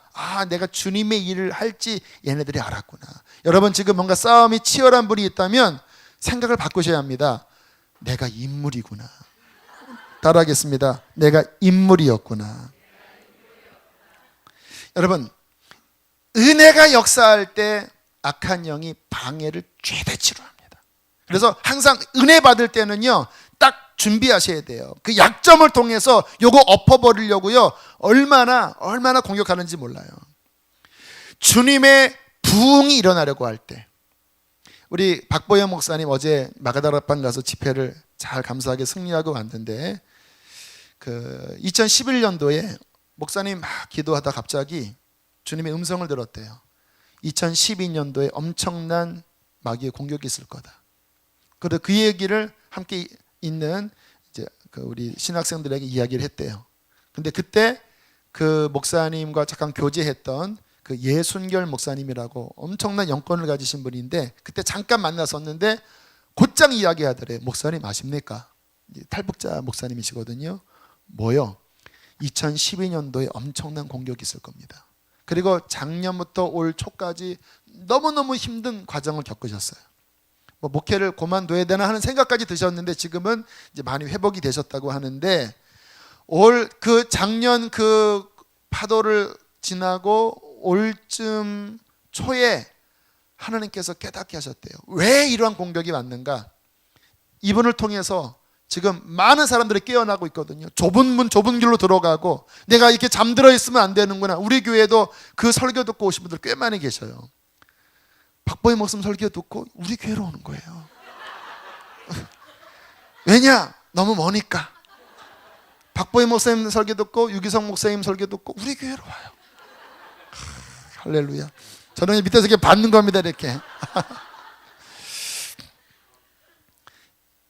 내가 주님의 일을 할지 얘네들이 알았구나. 여러분, 지금 뭔가 싸움이 치열한 분이 있다면 생각을 바꾸셔야 합니다. 내가 인물이구나. 따라하겠습니다. 내가 인물이었구나. 여러분, 은혜가 역사할 때 악한 영이 방해를 최대치로 합니다. 그래서 항상 은혜 받을 때는요, 딱 준비하셔야 돼요. 그 약점을 통해서 요거 엎어버리려고요, 얼마나 공격하는지 몰라요. 주님의 부흥이 일어나려고 할 때, 우리 박보영 목사님 어제 마가다락방 가서 집회를 잘 감사하게 승리하고 왔는데, 그 2011년도에 목사님 막 기도하다 갑자기 주님의 음성을 들었대요. 2012년도에 엄청난 마귀의 공격이 있을 거다. 그래서 그 얘기를 함께 있는 이제 그 우리 신학생들에게 이야기를 했대요. 근데 그때 그 목사님과 잠깐 교제했던 그 예순결 목사님이라고 엄청난 영권을 가지신 분인데, 그때 잠깐 만났었는데 곧장 이야기하더래. 목사님 아십니까? 탈북자 목사님이시거든요. 뭐요? 2012년도에 엄청난 공격이 있을 겁니다. 그리고 작년부터 올 초까지 너무너무 힘든 과정을 겪으셨어요. 뭐 목회를 그만둬야 되나 하는 생각까지 드셨는데 지금은 이제 많이 회복이 되셨다고 하는데, 올 그 작년 그 파도를 지나고 올쯤 초에 하나님께서 깨닫게 하셨대요. 왜 이러한 공격이 왔는가? 이분을 통해서 지금 많은 사람들이 깨어나고 있거든요. 좁은 문 좁은 길로 들어가고, 내가 이렇게 잠들어 있으면 안 되는구나. 우리 교회도 그 설교 듣고 오신 분들 꽤 많이 계셔요. 박보희 목사님 설교 듣고 우리 교회로 오는 거예요. 왜냐? 너무 머니까. 박보희 목사님 설교 듣고 유기성 목사님 설교 듣고 우리 교회로 와요. 할렐루야. 저는 밑에서 이렇게 받는 겁니다. 이렇게.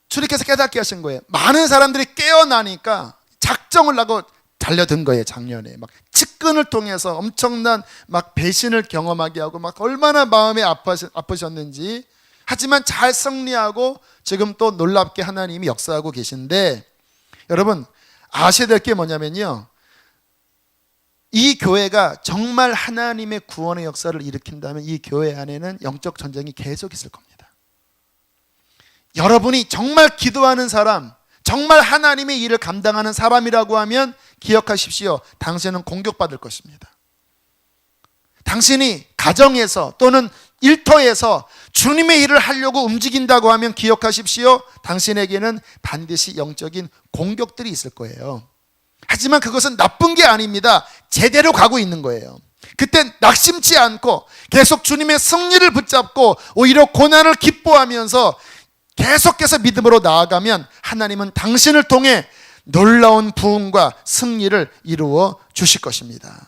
주님께서 깨닫게 하신 거예요. 많은 사람들이 깨어나니까 작정을 하고 달려든 거예요. 작년에 막 측근을 통해서 엄청난 막 배신을 경험하게 하고 막 얼마나 마음이 아프셨는지. 하지만 잘 승리하고 지금 또 놀랍게 하나님이 역사하고 계신데, 여러분 아셔야 될 게 뭐냐면요, 이 교회가 정말 하나님의 구원의 역사를 일으킨다면 이 교회 안에는 영적 전쟁이 계속 있을 겁니다. 여러분이 정말 기도하는 사람, 정말 하나님의 일을 감당하는 사람이라고 하면 기억하십시오. 당신은 공격받을 것입니다. 당신이 가정에서 또는 일터에서 주님의 일을 하려고 움직인다고 하면 기억하십시오. 당신에게는 반드시 영적인 공격들이 있을 거예요. 하지만 그것은 나쁜 게 아닙니다. 제대로 가고 있는 거예요. 그때 낙심치 않고 계속 주님의 승리를 붙잡고 오히려 고난을 기뻐하면서 계속해서 믿음으로 나아가면 하나님은 당신을 통해 놀라운 부흥과 승리를 이루어 주실 것입니다.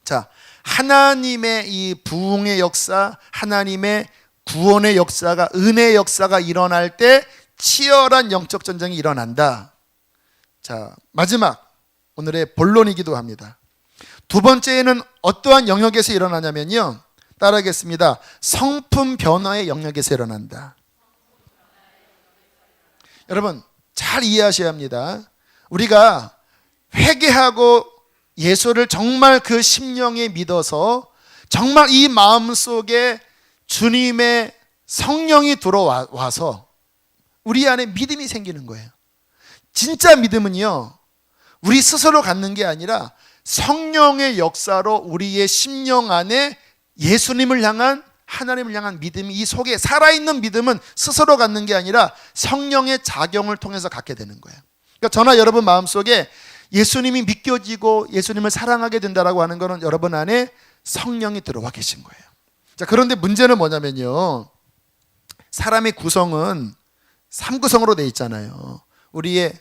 자, 하나님의 이 부흥의 역사, 하나님의 구원의 역사가, 은혜의 역사가 일어날 때 치열한 영적 전쟁이 일어난다. 자, 마지막 오늘의 본론이기도 합니다. 두 번째는 어떠한 영역에서 일어나냐면요, 따라하겠습니다. 성품 변화의 영역에서 일어난다. 여러분 잘 이해하셔야 합니다. 우리가 회개하고 예수를 정말 그 심령에 믿어서 정말 이 마음속에 주님의 성령이 들어와서 우리 안에 믿음이 생기는 거예요. 진짜 믿음은요, 우리 스스로 갖는 게 아니라 성령의 역사로 우리의 심령 안에 예수님을 향한, 하나님을 향한 믿음이, 이 속에 살아있는 믿음은 스스로 갖는 게 아니라 성령의 작용을 통해서 갖게 되는 거예요. 그러니까 저나 여러분 마음속에 예수님이 믿겨지고 예수님을 사랑하게 된다라고 하는 것은 여러분 안에 성령이 들어와 계신 거예요. 자, 그런데 문제는 뭐냐면요, 사람의 구성은 3구성으로 되어 있잖아요. 우리의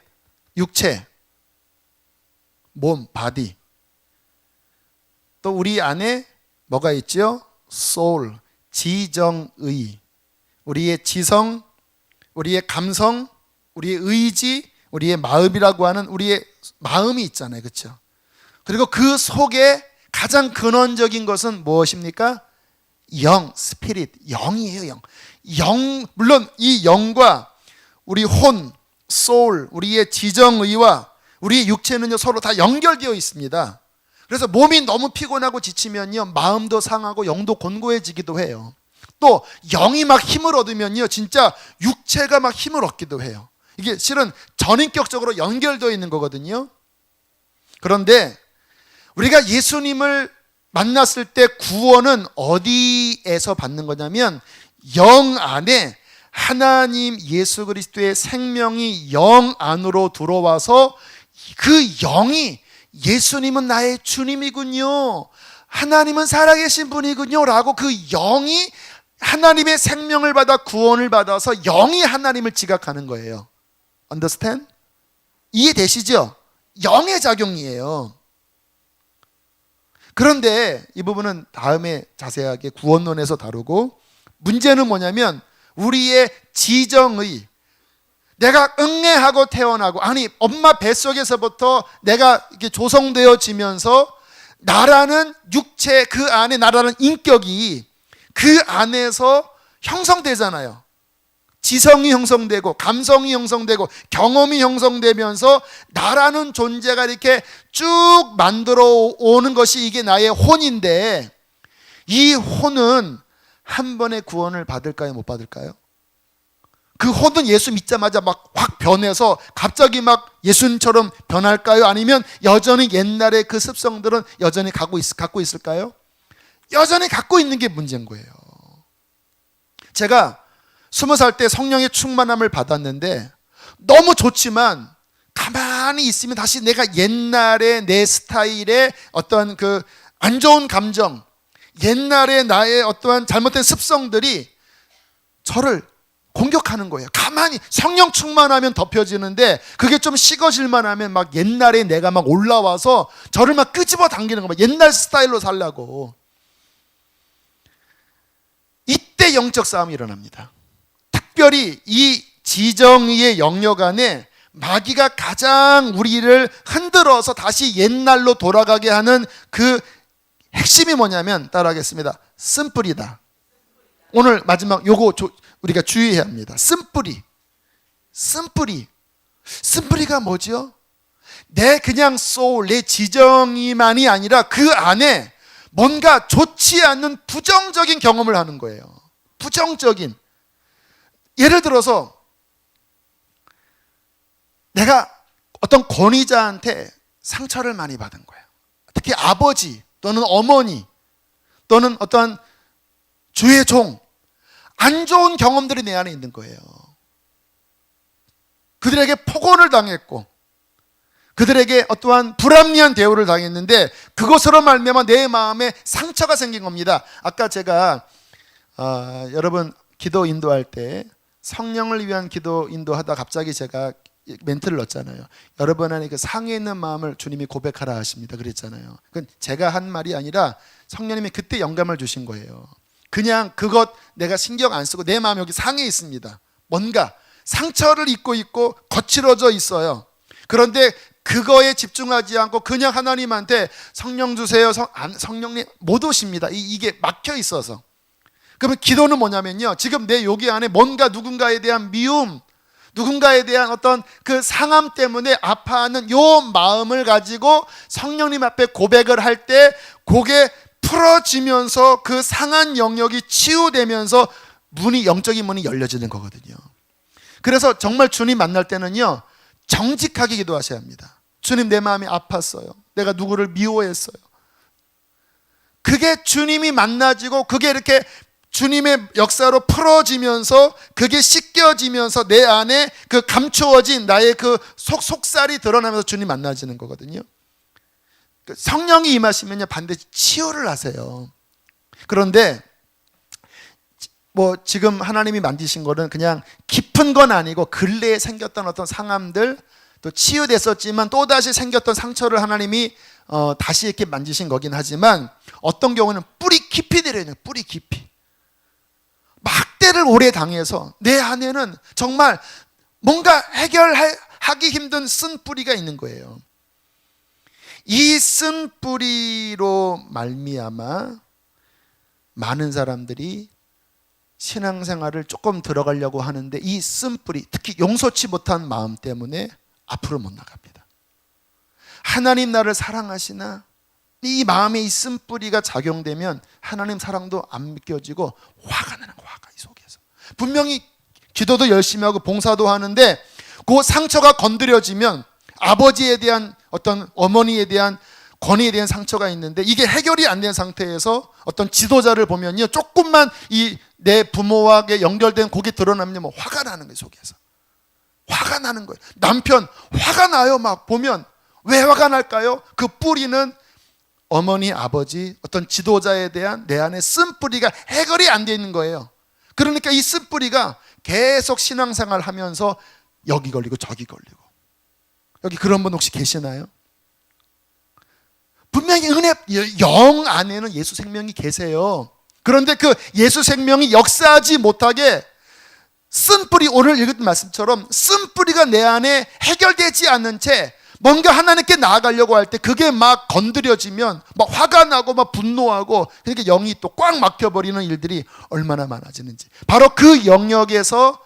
육체, 몸, 바디, 또 우리 안에 뭐가 있죠? soul, 지정의, 우리의 지성, 우리의 감성, 우리의 의지, 우리의 마음이라고 하는 우리의 마음이 있잖아요. 그렇죠? 그리고 그 속에 가장 근원적인 것은 무엇입니까? 영, 스피릿, 영이에요. 영, 물론 이 영과 우리 혼, soul, 우리의 지정의와 우리의 육체는요 서로 다 연결되어 있습니다. 그래서 몸이 너무 피곤하고 지치면요 마음도 상하고 영도 곤고해지기도 해요. 또 영이 막 힘을 얻으면요 진짜 육체가 막 힘을 얻기도 해요. 이게 실은 전인격적으로 연결되어 있는 거거든요. 그런데 우리가 예수님을 만났을 때 구원은 어디에서 받는 거냐면 영 안에 하나님 예수 그리스도의 생명이 영 안으로 들어와서 그 영이 예수님은 나의 주님이군요, 하나님은 살아계신 분이군요 라고 그 영이 하나님의 생명을 받아 구원을 받아서 영이 하나님을 지각하는 거예요. Understand? 이해되시죠? 영의 작용이에요. 그런데 이 부분은 다음에 자세하게 구원론에서 다루고, 문제는 뭐냐면 우리의 지정의, 내가 응애하고 태어나고, 아니 엄마 뱃속에서부터 내가 이렇게 조성되어지면서 나라는 육체, 그 안에 나라는 인격이 그 안에서 형성되잖아요. 지성이 형성되고 감성이 형성되고 경험이 형성되면서 나라는 존재가 이렇게 쭉 만들어 오는 것이 이게 나의 혼인데, 이 혼은 한 번의 구원을 받을까요, 못 받을까요? 그 혼은 예수 믿자마자 막 확 변해서 갑자기 막 예수님처럼 변할까요? 아니면 여전히 옛날의 그 습성들은 여전히 갖고 있을까요? 여전히 갖고 있는 게 문제인 거예요. 제가 20살 때 성령의 충만함을 받았는데 너무 좋지만 가만히 있으면 다시 내가 옛날의 내 스타일의 어떤 그 안 좋은 감정, 옛날의 나의 어떠한 잘못된 습성들이 저를 공격하는 거예요. 가만히 성령 충만하면 덮여지는데 그게 좀 식어질만 하면 막 옛날에 내가 막 올라와서 저를 막 끄집어 당기는 거예요. 옛날 스타일로 살려고. 이때 영적 싸움이 일어납니다. 특별히 이 지정의의 영역 안에 마귀가 가장 우리를 흔들어서 다시 옛날로 돌아가게 하는 그 핵심이 뭐냐면, 따라하겠습니다. 쓴뿌리다. 오늘 마지막 요거 우리가 주의해야 합니다. 쓴뿌리. 쓴뿌리가 뭐죠? 내 그냥 소울, 내 지정이만이 아니라 그 안에 뭔가 좋지 않는 부정적인 경험을 하는 거예요. 부정적인. 예를 들어서 내가 어떤 권위자한테 상처를 많이 받은 거예요. 특히 아버지 또는 어머니 또는 어떤 주의 종, 안 좋은 경험들이 내 안에 있는 거예요. 그들에게 폭언을 당했고 그들에게 어떠한 불합리한 대우를 당했는데 그것으로 말미암아 내 마음에 상처가 생긴 겁니다. 아까 제가 여러분 기도 인도할 때 성령을 위한 기도 인도하다 갑자기 제가 멘트를 넣었잖아요. 여러분 안에 그 상해 있는 마음을 주님이 고백하라 하십니다 그랬잖아요. 그건 제가 한 말이 아니라 성령님이 그때 영감을 주신 거예요. 그냥 그것 내가 신경 안 쓰고 내 마음이 여기 상해 있습니다. 뭔가 상처를 입고 있고 거칠어져 있어요. 그런데 그거에 집중하지 않고 그냥 하나님한테 성령 주세요, 성령님 못 오십니다. 이게 막혀 있어서. 그러면 기도는 뭐냐면요, 지금 내 여기 안에 뭔가 누군가에 대한 미움, 누군가에 대한 어떤 그 상함 때문에 아파하는 요 마음을 가지고 성령님 앞에 고백을 할 때 그게 풀어지면서 그 상한 영역이 치유되면서 영적인 문이 열려지는 거거든요. 그래서 정말 주님 만날 때는요, 정직하게 기도하셔야 합니다. 주님, 내 마음이 아팠어요. 내가 누구를 미워했어요. 그게 주님이 만나지고 그게 이렇게 주님의 역사로 풀어지면서 그게 씻겨지면서 내 안에 그 감추어진 나의 그 속살이 드러나면서 주님 만나지는 거거든요. 성령이 임하시면요, 반드시 치유를 하세요. 그런데 지금 하나님이 만드신 거는 그냥 깊은 건 아니고 근래에 생겼던 어떤 상함들, 또 치유됐었지만 또다시 생겼던 상처를 하나님이 다시 이렇게 만지신 거긴 하지만 어떤 경우는 뿌리 깊이 내려있는, 뿌리 깊이 막대를 오래 당해서 내 안에는 정말 뭔가 해결하기 힘든 쓴 뿌리가 있는 거예요. 이 쓴 뿌리로 말미암아 많은 사람들이 신앙생활을 조금 들어가려고 하는데 이 쓴 뿌리, 특히 용서치 못한 마음 때문에 앞으로 못 나갑니다. 하나님 나를 사랑하시나? 이 마음에 이 쓴 뿌리가 작용되면 하나님 사랑도 안 믿겨지고 화가 나는 거야. 화가 이 속에서 분명히 기도도 열심히 하고 봉사도 하는데 그 상처가 건드려지면 아버지에 대한 어떤 어머니에 대한 권위에 대한 상처가 있는데 이게 해결이 안 된 상태에서 어떤 지도자를 보면요, 조금만 내 부모와 연결된 곡이 드러나면 화가 나는 거예요. 속에서 화가 나는 거예요. 남편 화가 나요. 막 보면 왜 화가 날까요? 그 뿌리는 어머니, 아버지, 어떤 지도자에 대한 내 안에 쓴 뿌리가 해결이 안 돼 있는 거예요. 그러니까 이 쓴 뿌리가 계속 신앙생활 하면서 여기 걸리고 저기 걸리고. 여기 그런 분 혹시 계시나요? 분명히 영 안에는 예수 생명이 계세요. 그런데 그 예수 생명이 역사하지 못하게 쓴 뿌리, 오늘 읽은 말씀처럼 쓴 뿌리가 내 안에 해결되지 않는 채 뭔가 하나님께 나아가려고 할 때 그게 막 건드려지면 막 화가 나고 막 분노하고, 그러니까 영이 또 꽉 막혀버리는 일들이 얼마나 많아지는지. 바로 그 영역에서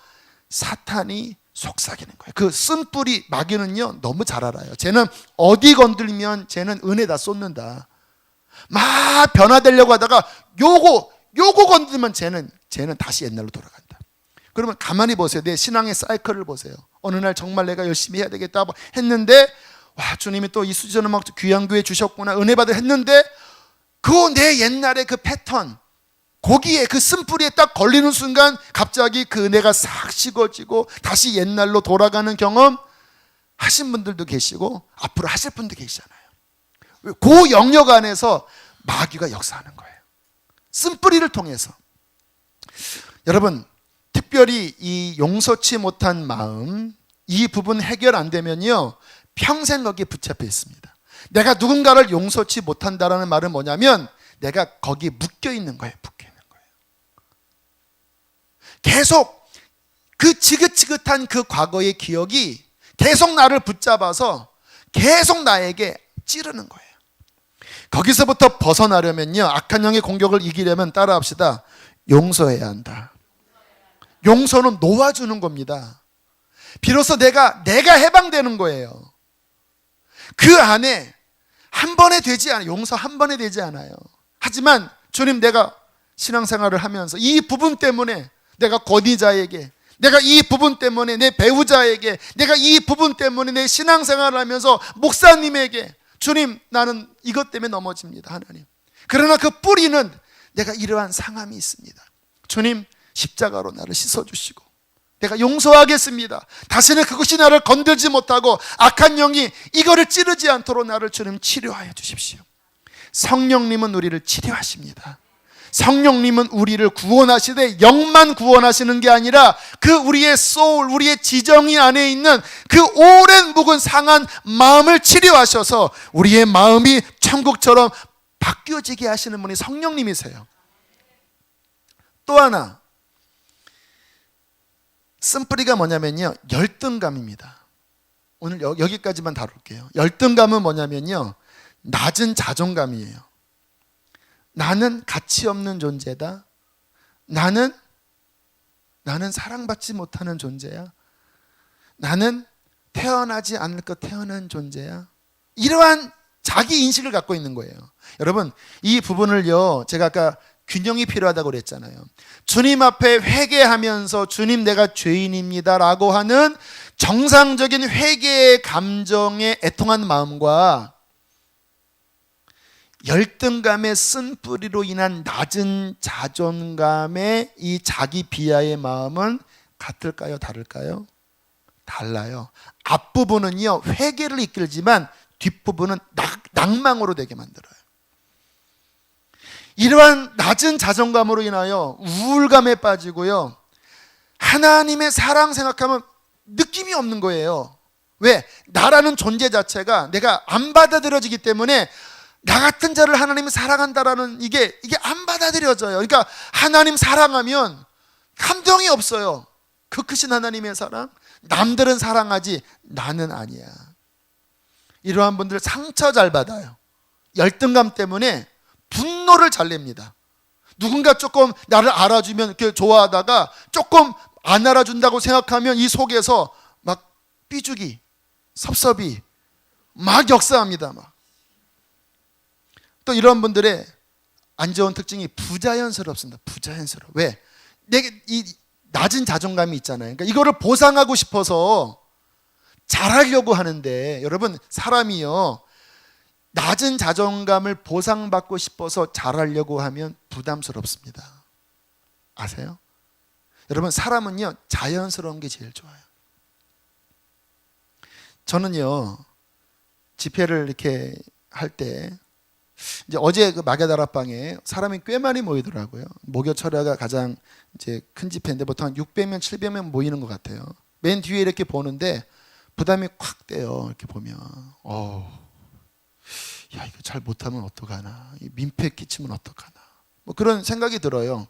사탄이 속삭이는 거예요. 그 쓴 뿌리 마귀는요, 너무 잘 알아요. 쟤는 어디 건들면 쟤는 은혜다 쏟는다. 막 변화되려고 하다가 요거 건들면 쟤는 다시 옛날로 돌아간다. 그러면 가만히 보세요. 내 신앙의 사이클을 보세요. 어느 날 정말 내가 열심히 해야 되겠다 했는데, 와, 주님이 또 이 수지전 음악 귀한 교회 주셨구나, 은혜 받을 했는데, 그 내 옛날의 그 패턴, 거기에 그 쓴뿌리에 딱 걸리는 순간 갑자기 그 은혜가 싹 식어지고 다시 옛날로 돌아가는 경험 하신 분들도 계시고 앞으로 하실 분도 계시잖아요. 그 영역 안에서 마귀가 역사하는 거예요. 쓴뿌리를 통해서. 여러분, 특별히 이 용서치 못한 마음, 이 부분 해결 안 되면요, 평생 거기에 붙잡혀 있습니다. 내가 누군가를 용서치 못한다라는 말은 뭐냐면 내가 거기에 묶여 있는 거예요. 계속 그 지긋지긋한 그 과거의 기억이 계속 나를 붙잡아서 계속 나에게 찌르는 거예요. 거기서부터 벗어나려면요, 악한 영의 공격을 이기려면 따라합시다. 용서해야 한다. 용서는 놓아주는 겁니다. 비로소 내가 해방되는 거예요. 그 안에 한 번에 되지 않아요. 용서 한 번에 되지 않아요. 하지만 주님, 내가 신앙생활을 하면서 이 부분 때문에 내가 권위자에게, 내가 이 부분 때문에 내 배우자에게, 내가 이 부분 때문에 내 신앙생활을 하면서 목사님에게, 주님, 나는 이것 때문에 넘어집니다, 하나님. 그러나 그 뿌리는 내가 이러한 상함이 있습니다. 주님, 십자가로 나를 씻어주시고 내가 용서하겠습니다. 다시는 그것이 나를 건들지 못하고 악한 영이 이거를 찌르지 않도록 나를 주님 치료하여 주십시오. 성령님은 우리를 치료하십니다. 성령님은 우리를 구원하시되 영만 구원하시는 게 아니라 그 우리의 소울, 우리의 지정이 안에 있는 그 오랜 묵은 상한 마음을 치료하셔서 우리의 마음이 천국처럼 바뀌어지게 하시는 분이 성령님이세요. 또 하나, 쓴뿌리가 뭐냐면요, 열등감입니다. 오늘 여기까지만 다룰게요. 열등감은 뭐냐면요, 낮은 자존감이에요. 나는 가치 없는 존재다. 나는 사랑받지 못하는 존재야. 나는 태어나지 않을 것 태어난 존재야. 이러한 자기 인식을 갖고 있는 거예요. 여러분, 이 부분을요, 제가 아까 균형이 필요하다고 그랬잖아요. 주님 앞에 회개하면서 주님 내가 죄인입니다 라고 하는 정상적인 회개의 감정에 애통한 마음과 열등감의 쓴뿌리로 인한 낮은 자존감의 이 자기 비하의 마음은 같을까요? 다를까요? 달라요. 앞부분은요 회개를 이끌지만 뒷부분은 낭망으로 되게 만들어요. 이러한 낮은 자존감으로 인하여 우울감에 빠지고요, 하나님의 사랑 생각하면 느낌이 없는 거예요. 왜? 나라는 존재 자체가 내가 안 받아들여지기 때문에 나 같은 자를 하나님이 사랑한다라는 이게 안 받아들여져요. 그러니까 하나님 사랑하면 감동이 없어요. 그 크신 하나님의 사랑, 남들은 사랑하지 나는 아니야. 이러한 분들 상처 잘 받아요. 열등감 때문에 분노를 잘 냅니다. 누군가 조금 나를 알아주면 이렇게 좋아하다가 조금 안 알아준다고 생각하면 이 속에서 막 삐죽이, 섭섭이 막 역사합니다. 또 이런 분들의 안 좋은 특징이 부자연스럽습니다. 부자연스러워. 왜? 내게 이 낮은 자존감이 있잖아요. 그러니까 이거를 보상하고 싶어서 잘하려고 하는데, 여러분 사람이요 낮은 자존감을 보상받고 싶어서 잘하려고 하면 부담스럽습니다. 아세요? 여러분 사람은요 자연스러운 게 제일 좋아요. 저는요 집회를 이렇게 할 때 이제 어제 그 마게다라방에 사람이 꽤 많이 모이더라고요. 목요철야가 가장 이제 큰 집회인데 보통 한 600명, 700명 모이는 것 같아요. 맨 뒤에 이렇게 보는데 부담이 콱 돼요. 이렇게 보면 야 이거 잘 못하면 어떡하나, 민폐 끼치면 어떡하나, 뭐 그런 생각이 들어요.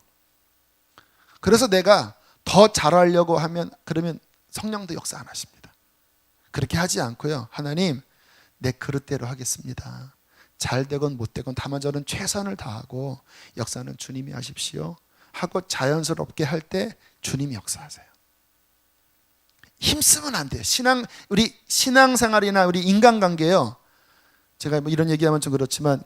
그래서 내가 더 잘하려고 하면 그러면 성령도 역사 안 하십니다. 그렇게 하지 않고요, 하나님 내 그릇대로 하겠습니다. 잘 되건 못 되건 다만 저는 최선을 다하고 역사는 주님이 하십시오 하고 자연스럽게 할 때 주님이 역사하세요. 힘쓰면 안 돼요. 우리 신앙생활이나 우리 인간관계요, 제가 뭐 이런 얘기하면 좀 그렇지만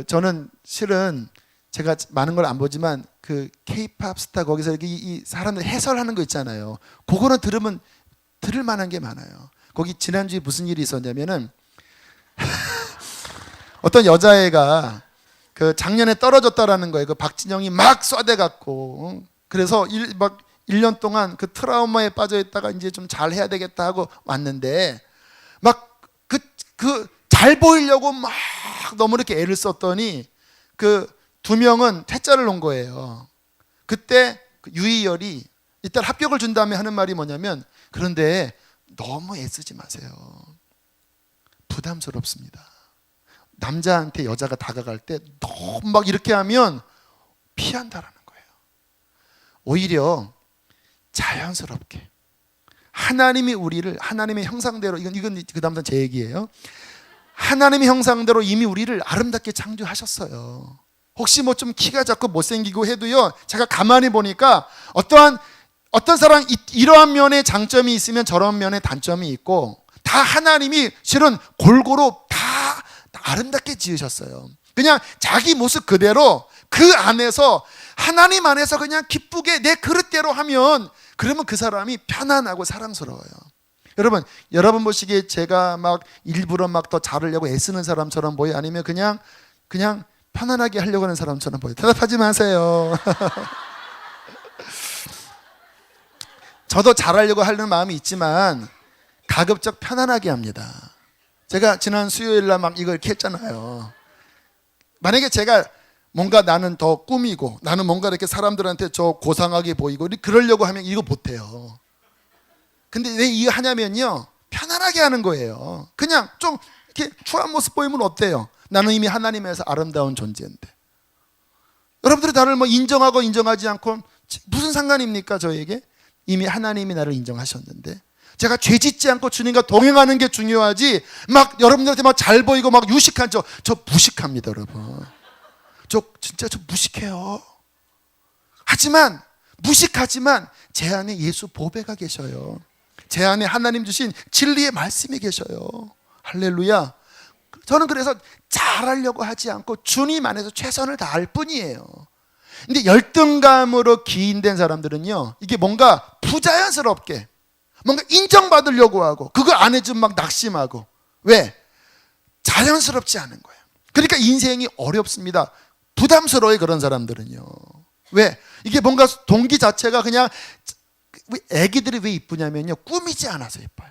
저는 실은 제가 많은 걸 안 보지만 그 K-팝 스타 거기서 이 사람들 해설하는 거 있잖아요. 그거는 들을 만한 게 많아요. 거기 지난주에 무슨 일이 있었냐면은 어떤 여자애가 그 작년에 떨어졌다라는 거예요. 그 박진영이 막 쏴대갖고, 그래서 막 1년 동안 그 트라우마에 빠져 있다가 이제 좀 잘 해야 되겠다 하고 왔는데 막 잘 보이려고 막 너무 이렇게 애를 썼더니 그 2명은 퇴짜를 놓은 거예요. 그때 유희열이 일단 합격을 준 다음에 하는 말이 뭐냐면, 그런데 너무 애쓰지 마세요. 부담스럽습니다. 남자한테 여자가 다가갈 때 너무 막 이렇게 하면 피한다라는 거예요. 오히려 자연스럽게 하나님이 우리를 하나님의 형상대로, 이건 그 다음부터 제 얘기예요. 하나님의 형상대로 이미 우리를 아름답게 창조하셨어요. 혹시 뭐 좀 키가 작고 못생기고 해도요, 제가 가만히 보니까 어떤 사람 이러한 면에 장점이 있으면 저런 면에 단점이 있고, 다 하나님이 실은 골고루 다 아름답게 지으셨어요. 그냥 자기 모습 그대로 그 안에서 하나님 안에서 그냥 기쁘게 내 그릇대로 하면, 그러면 그 사람이 편안하고 사랑스러워요. 여러분 보시기에 제가 막 일부러 막 더 잘하려고 애쓰는 사람처럼 보여요? 아니면 그냥 편안하게 하려고 하는 사람처럼 보여요? 대답하지 마세요. 저도 잘하려고 하는 마음이 있지만 가급적 편안하게 합니다. 제가 지난 수요일날 막 이걸 이렇게 했잖아요. 만약에 제가 뭔가 나는 더 꾸미고 나는 뭔가 이렇게 사람들한테 저 고상하게 보이고 그러려고 하면 이거 못해요. 근데 왜 이거 하냐면요, 편안하게 하는 거예요. 그냥 좀 이렇게 추한 모습 보이면 어때요? 나는 이미 하나님에서 아름다운 존재인데. 여러분들이 나를 뭐 인정하고 인정하지 않고 무슨 상관입니까? 저에게 이미 하나님이 나를 인정하셨는데, 제가 죄 짓지 않고 주님과 동행하는 게 중요하지, 막 여러분들한테 막 잘 보이고 막 유식한 저 무식합니다, 여러분. 저 무식해요. 무식하지만 제 안에 예수 보배가 계셔요. 제 안에 하나님 주신 진리의 말씀이 계셔요. 할렐루야. 저는 그래서 잘하려고 하지 않고 주님 안에서 최선을 다할 뿐이에요. 근데 열등감으로 기인된 사람들은요, 이게 뭔가 부자연스럽게 뭔가 인정받으려고 하고 그거 안 해주면 막 낙심하고. 왜? 자연스럽지 않은 거예요. 그러니까 인생이 어렵습니다. 부담스러워요, 그런 사람들은요. 왜? 이게 뭔가 동기 자체가 그냥, 애기들이 왜 이쁘냐면요, 꾸미지 않아서 예뻐요.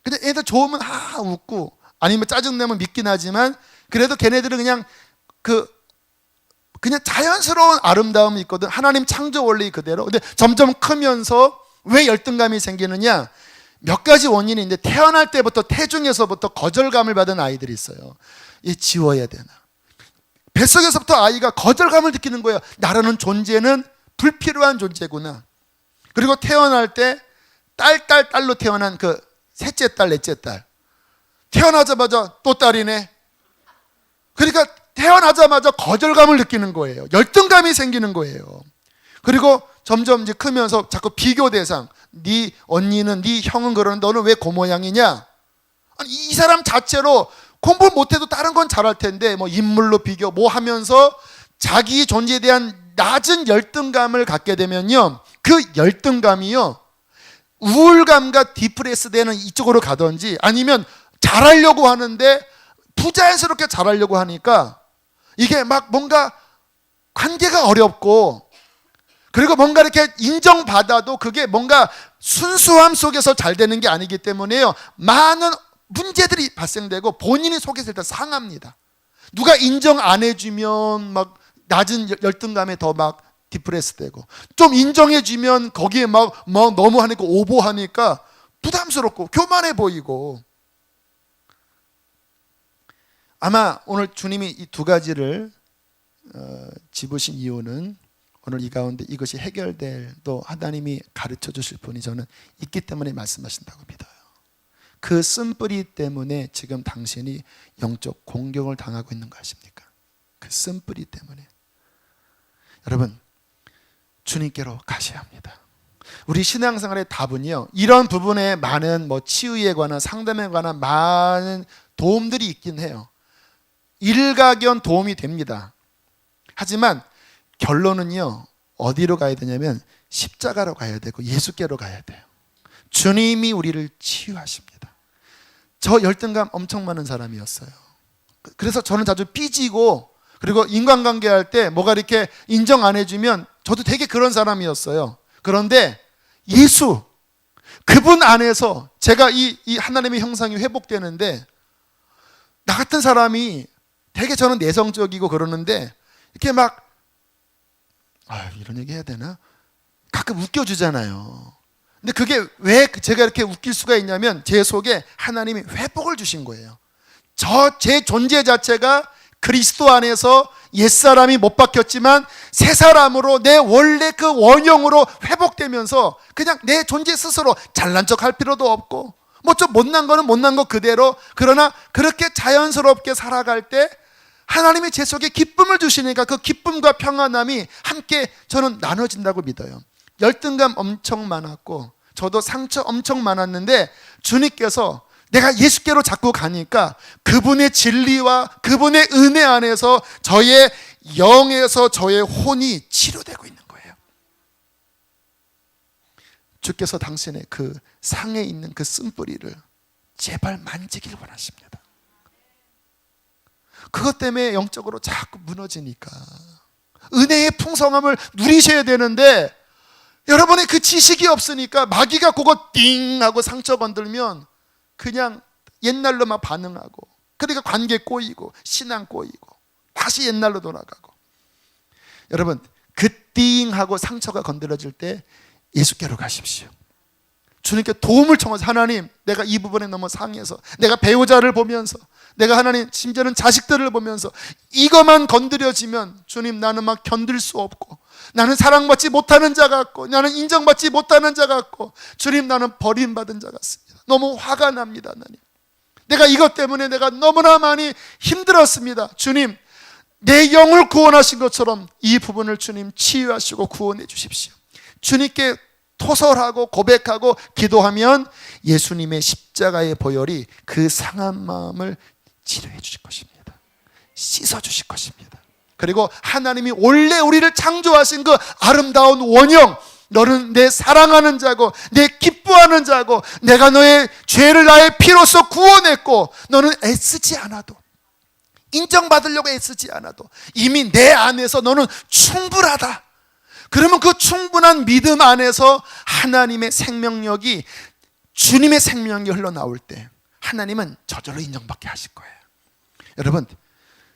근데 애들 좋으면 웃고, 아니면 짜증내면 믿긴 하지만 그래도 걔네들은 그냥 자연스러운 아름다움이 있거든. 하나님 창조 원리 그대로. 근데 점점 크면서 왜 열등감이 생기느냐? 몇 가지 원인이 있는데, 태어날 때부터 태중에서부터 거절감을 받은 아이들이 있어요. 이 지워야 되나? 뱃속에서부터 아이가 거절감을 느끼는 거예요. 나라는 존재는 불필요한 존재구나. 그리고 태어날 때 딸로 태어난 그 셋째 딸, 넷째 딸, 태어나자마자 또 딸이네. 그러니까 태어나자마자 거절감을 느끼는 거예요. 열등감이 생기는 거예요. 그리고 점점 이제 크면서 자꾸 비교 대상. 네 언니는, 네 형은 그러는데 너는 왜 그 모양이냐? 아니, 이 사람 자체로 공부 못해도 다른 건 잘할 텐데 뭐 인물로 비교 뭐 하면서 자기 존재에 대한 낮은 열등감을 갖게 되면요, 그 열등감이요, 우울감과 디프레스 되는 이쪽으로 가든지, 아니면 잘하려고 하는데 부자연스럽게 잘하려고 하니까 이게 막 뭔가 관계가 어렵고, 그리고 뭔가 이렇게 인정받아도 그게 뭔가 순수함 속에서 잘 되는 게 아니기 때문에요, 많은 문제들이 발생되고 본인이 속에서 일단 상합니다. 누가 인정 안 해주면 막 낮은 열등감에 더 막 디프레스 되고, 좀 인정해 주면 거기에 막 너무 하니까 오버하니까 부담스럽고 교만해 보이고. 아마 오늘 주님이 이 두 가지를 집으신 이유는, 오늘 이 가운데 이것이 해결될, 또 하나님이 가르쳐 주실 분이 저는 있기 때문에 말씀하신다고 믿어요. 그 쓴뿌리 때문에 지금 당신이 영적 공격을 당하고 있는 거 아십니까? 그 쓴뿌리 때문에. 여러분, 주님께로 가셔야 합니다. 우리 신앙생활의 답은요, 이런 부분에 많은 치유에 관한, 상담에 관한 많은 도움들이 있긴 해요. 일가견 도움이 됩니다. 하지만 결론은요, 어디로 가야 되냐면 십자가로 가야 되고 예수께로 가야 돼요. 주님이 우리를 치유하십니다. 저 열등감 엄청 많은 사람이었어요. 그래서 저는 자주 삐지고, 그리고 인간관계 할 때 뭐가 이렇게 인정 안 해주면 저도 되게 그런 사람이었어요. 그런데 예수, 그분 안에서 제가 이 하나님의 형상이 회복되는데, 나 같은 사람이 되게, 저는 내성적이고 그러는데 이렇게 막 이런 얘기 해야 되나? 가끔 웃겨주잖아요. 근데 그게 왜 제가 이렇게 웃길 수가 있냐면, 제 속에 하나님이 회복을 주신 거예요. 제 존재 자체가 그리스도 안에서 옛사람이 못 바뀌었지만 새 사람으로, 내 원래 그 원형으로 회복되면서 그냥 내 존재 스스로 잘난 척 할 필요도 없고, 뭐 좀 못난 거는 못난 거 그대로, 그러나 그렇게 자연스럽게 살아갈 때 하나님이 제 속에 기쁨을 주시니까 그 기쁨과 평안함이 함께 저는 나눠진다고 믿어요. 열등감 엄청 많았고 저도 상처 엄청 많았는데, 주님께서 내가 예수께로 자꾸 가니까 그분의 진리와 그분의 은혜 안에서 저의 영에서 저의 혼이 치료되고 있는 거예요. 주께서 당신의 그 상에 있는 그 쓴뿌리를 제발 만지길 원하십니다. 그것 때문에 영적으로 자꾸 무너지니까. 은혜의 풍성함을 누리셔야 되는데 여러분의 그 지식이 없으니까 마귀가 그거 띵 하고 상처 건들면 그냥 옛날로 막 반응하고, 그러니까 관계 꼬이고 신앙 꼬이고 다시 옛날로 돌아가고. 여러분, 그 띵 하고 상처가 건드려질 때 예수께로 가십시오. 주님께 도움을 청하서, 하나님, 내가 이 부분에 너무 상해서, 내가 배우자를 보면서, 내가 하나님 심지어는 자식들을 보면서 이것만 건드려지면 주님, 나는 막 견딜 수 없고, 나는 사랑받지 못하는 자 같고, 나는 인정받지 못하는 자 같고, 주님, 나는 버림받은 자 같습니다. 너무 화가 납니다. 하나님, 내가 이것 때문에 내가 너무나 많이 힘들었습니다. 주님, 내 영을 구원하신 것처럼 이 부분을 주님 치유하시고 구원해 주십시오. 주님께 토설하고 고백하고 기도하면 예수님의 십자가의 보혈이 그 상한 마음을 치료해 주실 것입니다. 씻어 주실 것입니다. 그리고 하나님이 원래 우리를 창조하신 그 아름다운 원형, 너는 내 사랑하는 자고 내 기뻐하는 자고 내가 너의 죄를 나의 피로써 구원했고 너는 애쓰지 않아도, 인정받으려고 애쓰지 않아도 이미 내 안에서 너는 충분하다. 그러면 그 충분한 믿음 안에서 하나님의 생명력이, 주님의 생명력이 흘러나올 때 하나님은 저절로 인정받게 하실 거예요. 여러분,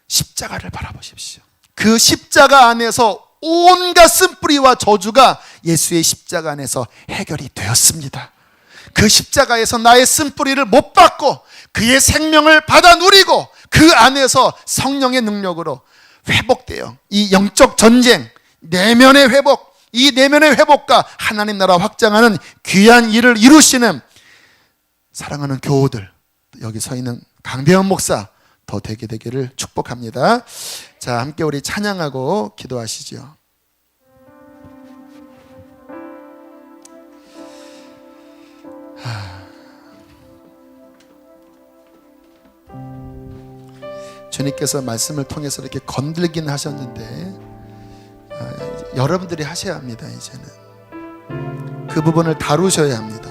십자가를 바라보십시오. 그 십자가 안에서 온갖 쓴뿌리와 저주가 예수의 십자가 안에서 해결이 되었습니다. 그 십자가에서 나의 쓴뿌리를 못 받고 그의 생명을 받아 누리고 그 안에서 성령의 능력으로 회복돼요. 이 영적 전쟁, 내면의 회복, 이 내면의 회복과 하나님 나라 확장하는 귀한 일을 이루시는 사랑하는 교우들, 여기 서 있는 강대현 목사 더 되게 되기를 축복합니다. 자, 함께 우리 찬양하고 기도하시죠. 주님께서 말씀을 통해서 이렇게 건들긴 하셨는데 여러분들이 하셔야 합니다. 이제는 그 부분을 다루셔야 합니다.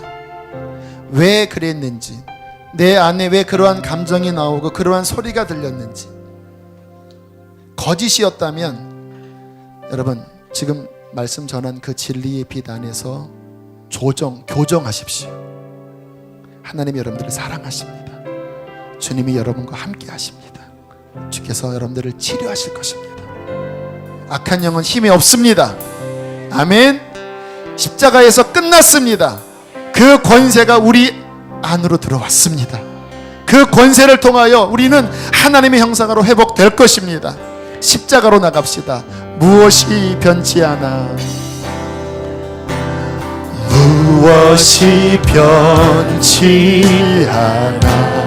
왜 그랬는지, 내 안에 왜 그러한 감정이 나오고 그러한 소리가 들렸는지. 거짓이었다면 여러분, 지금 말씀 전한 그 진리의 빛 안에서 교정하십시오. 하나님이 여러분들을 사랑하십니다. 주님이 여러분과 함께 하십니다. 주께서 여러분들을 치료하실 것입니다. 악한 영은 힘이 없습니다. 아멘. 십자가에서 끝났습니다. 그 권세가 우리 안으로 들어왔습니다. 그 권세를 통하여 우리는 하나님의 형상으로 회복될 것입니다. 십자가로 나갑시다. 무엇이 변치 않아, 무엇이 변치 않아,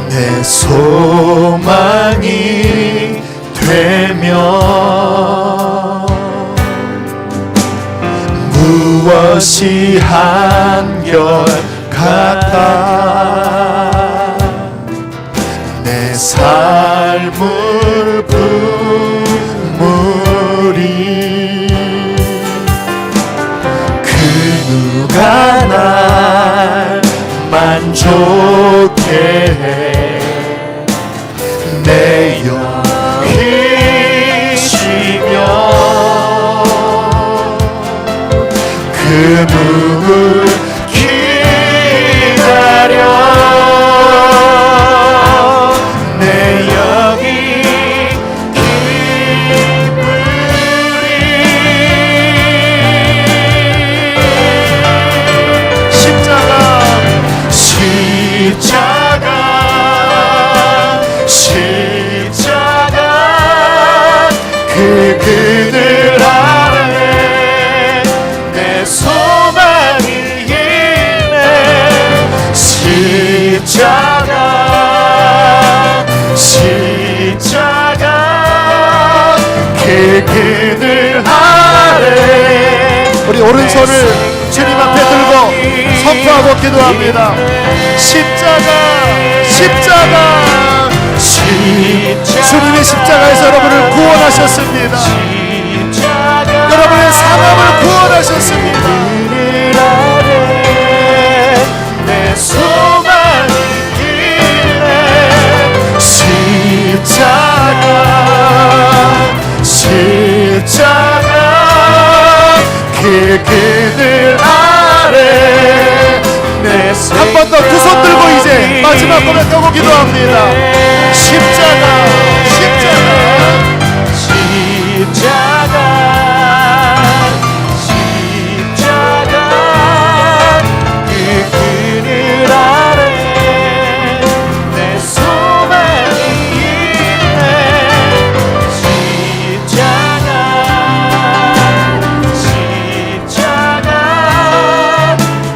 내 소망이 되면 무엇이 한결같아, 내 삶을 부무리 그 누가 날 만족해 해. 내 영이시며 그 누굴 기다려 내 영이 기쁘리. 십자가 그 그늘 아래 내 소망이 있네. 십자가 그 그늘 아래. 우리 오른손을 주님 앞에 들고 선포하고 기도합니다. 십자가 주님의 십자가에서 여러분을 구원하셨습니다. 여러분의 상함을 구원하셨습니다. 내 소망이 있네. 십자가 그 그늘 아래. 한 번 더 두 손 들고 이제 마지막 고백하고 기도합니다. 십자가 그 그늘 아래 내 소망이 있네. 십자가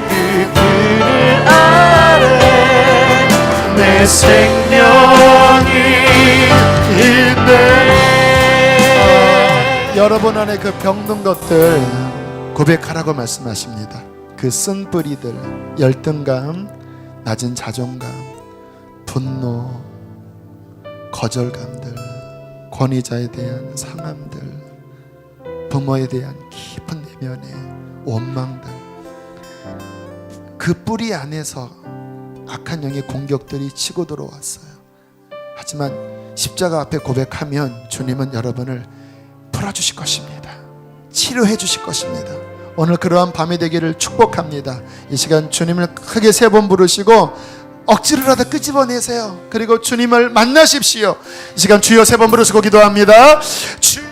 그 그늘 아래 내 생명이 있네. 여러분 안에 그 병든 것들 고백하라고 말씀하십니다. 그 쓴 뿌리들, 열등감, 낮은 자존감, 분노, 거절감들, 권위자에 대한 상함들, 부모에 대한 깊은 내면의 원망들, 그 뿌리 안에서 악한 영의 공격들이 치고 들어왔어요. 하지만 십자가 앞에 고백하면 주님은 여러분을 풀어주실 것입니다. 치료해 주실 것입니다. 오늘 그러한 밤이 되기를 축복합니다. 이 시간 주님을 크게 3번 부르시고 억지로라도 끄집어내세요. 그리고 주님을 만나십시오. 이 시간 주여 3번 부르시고 기도합니다. 주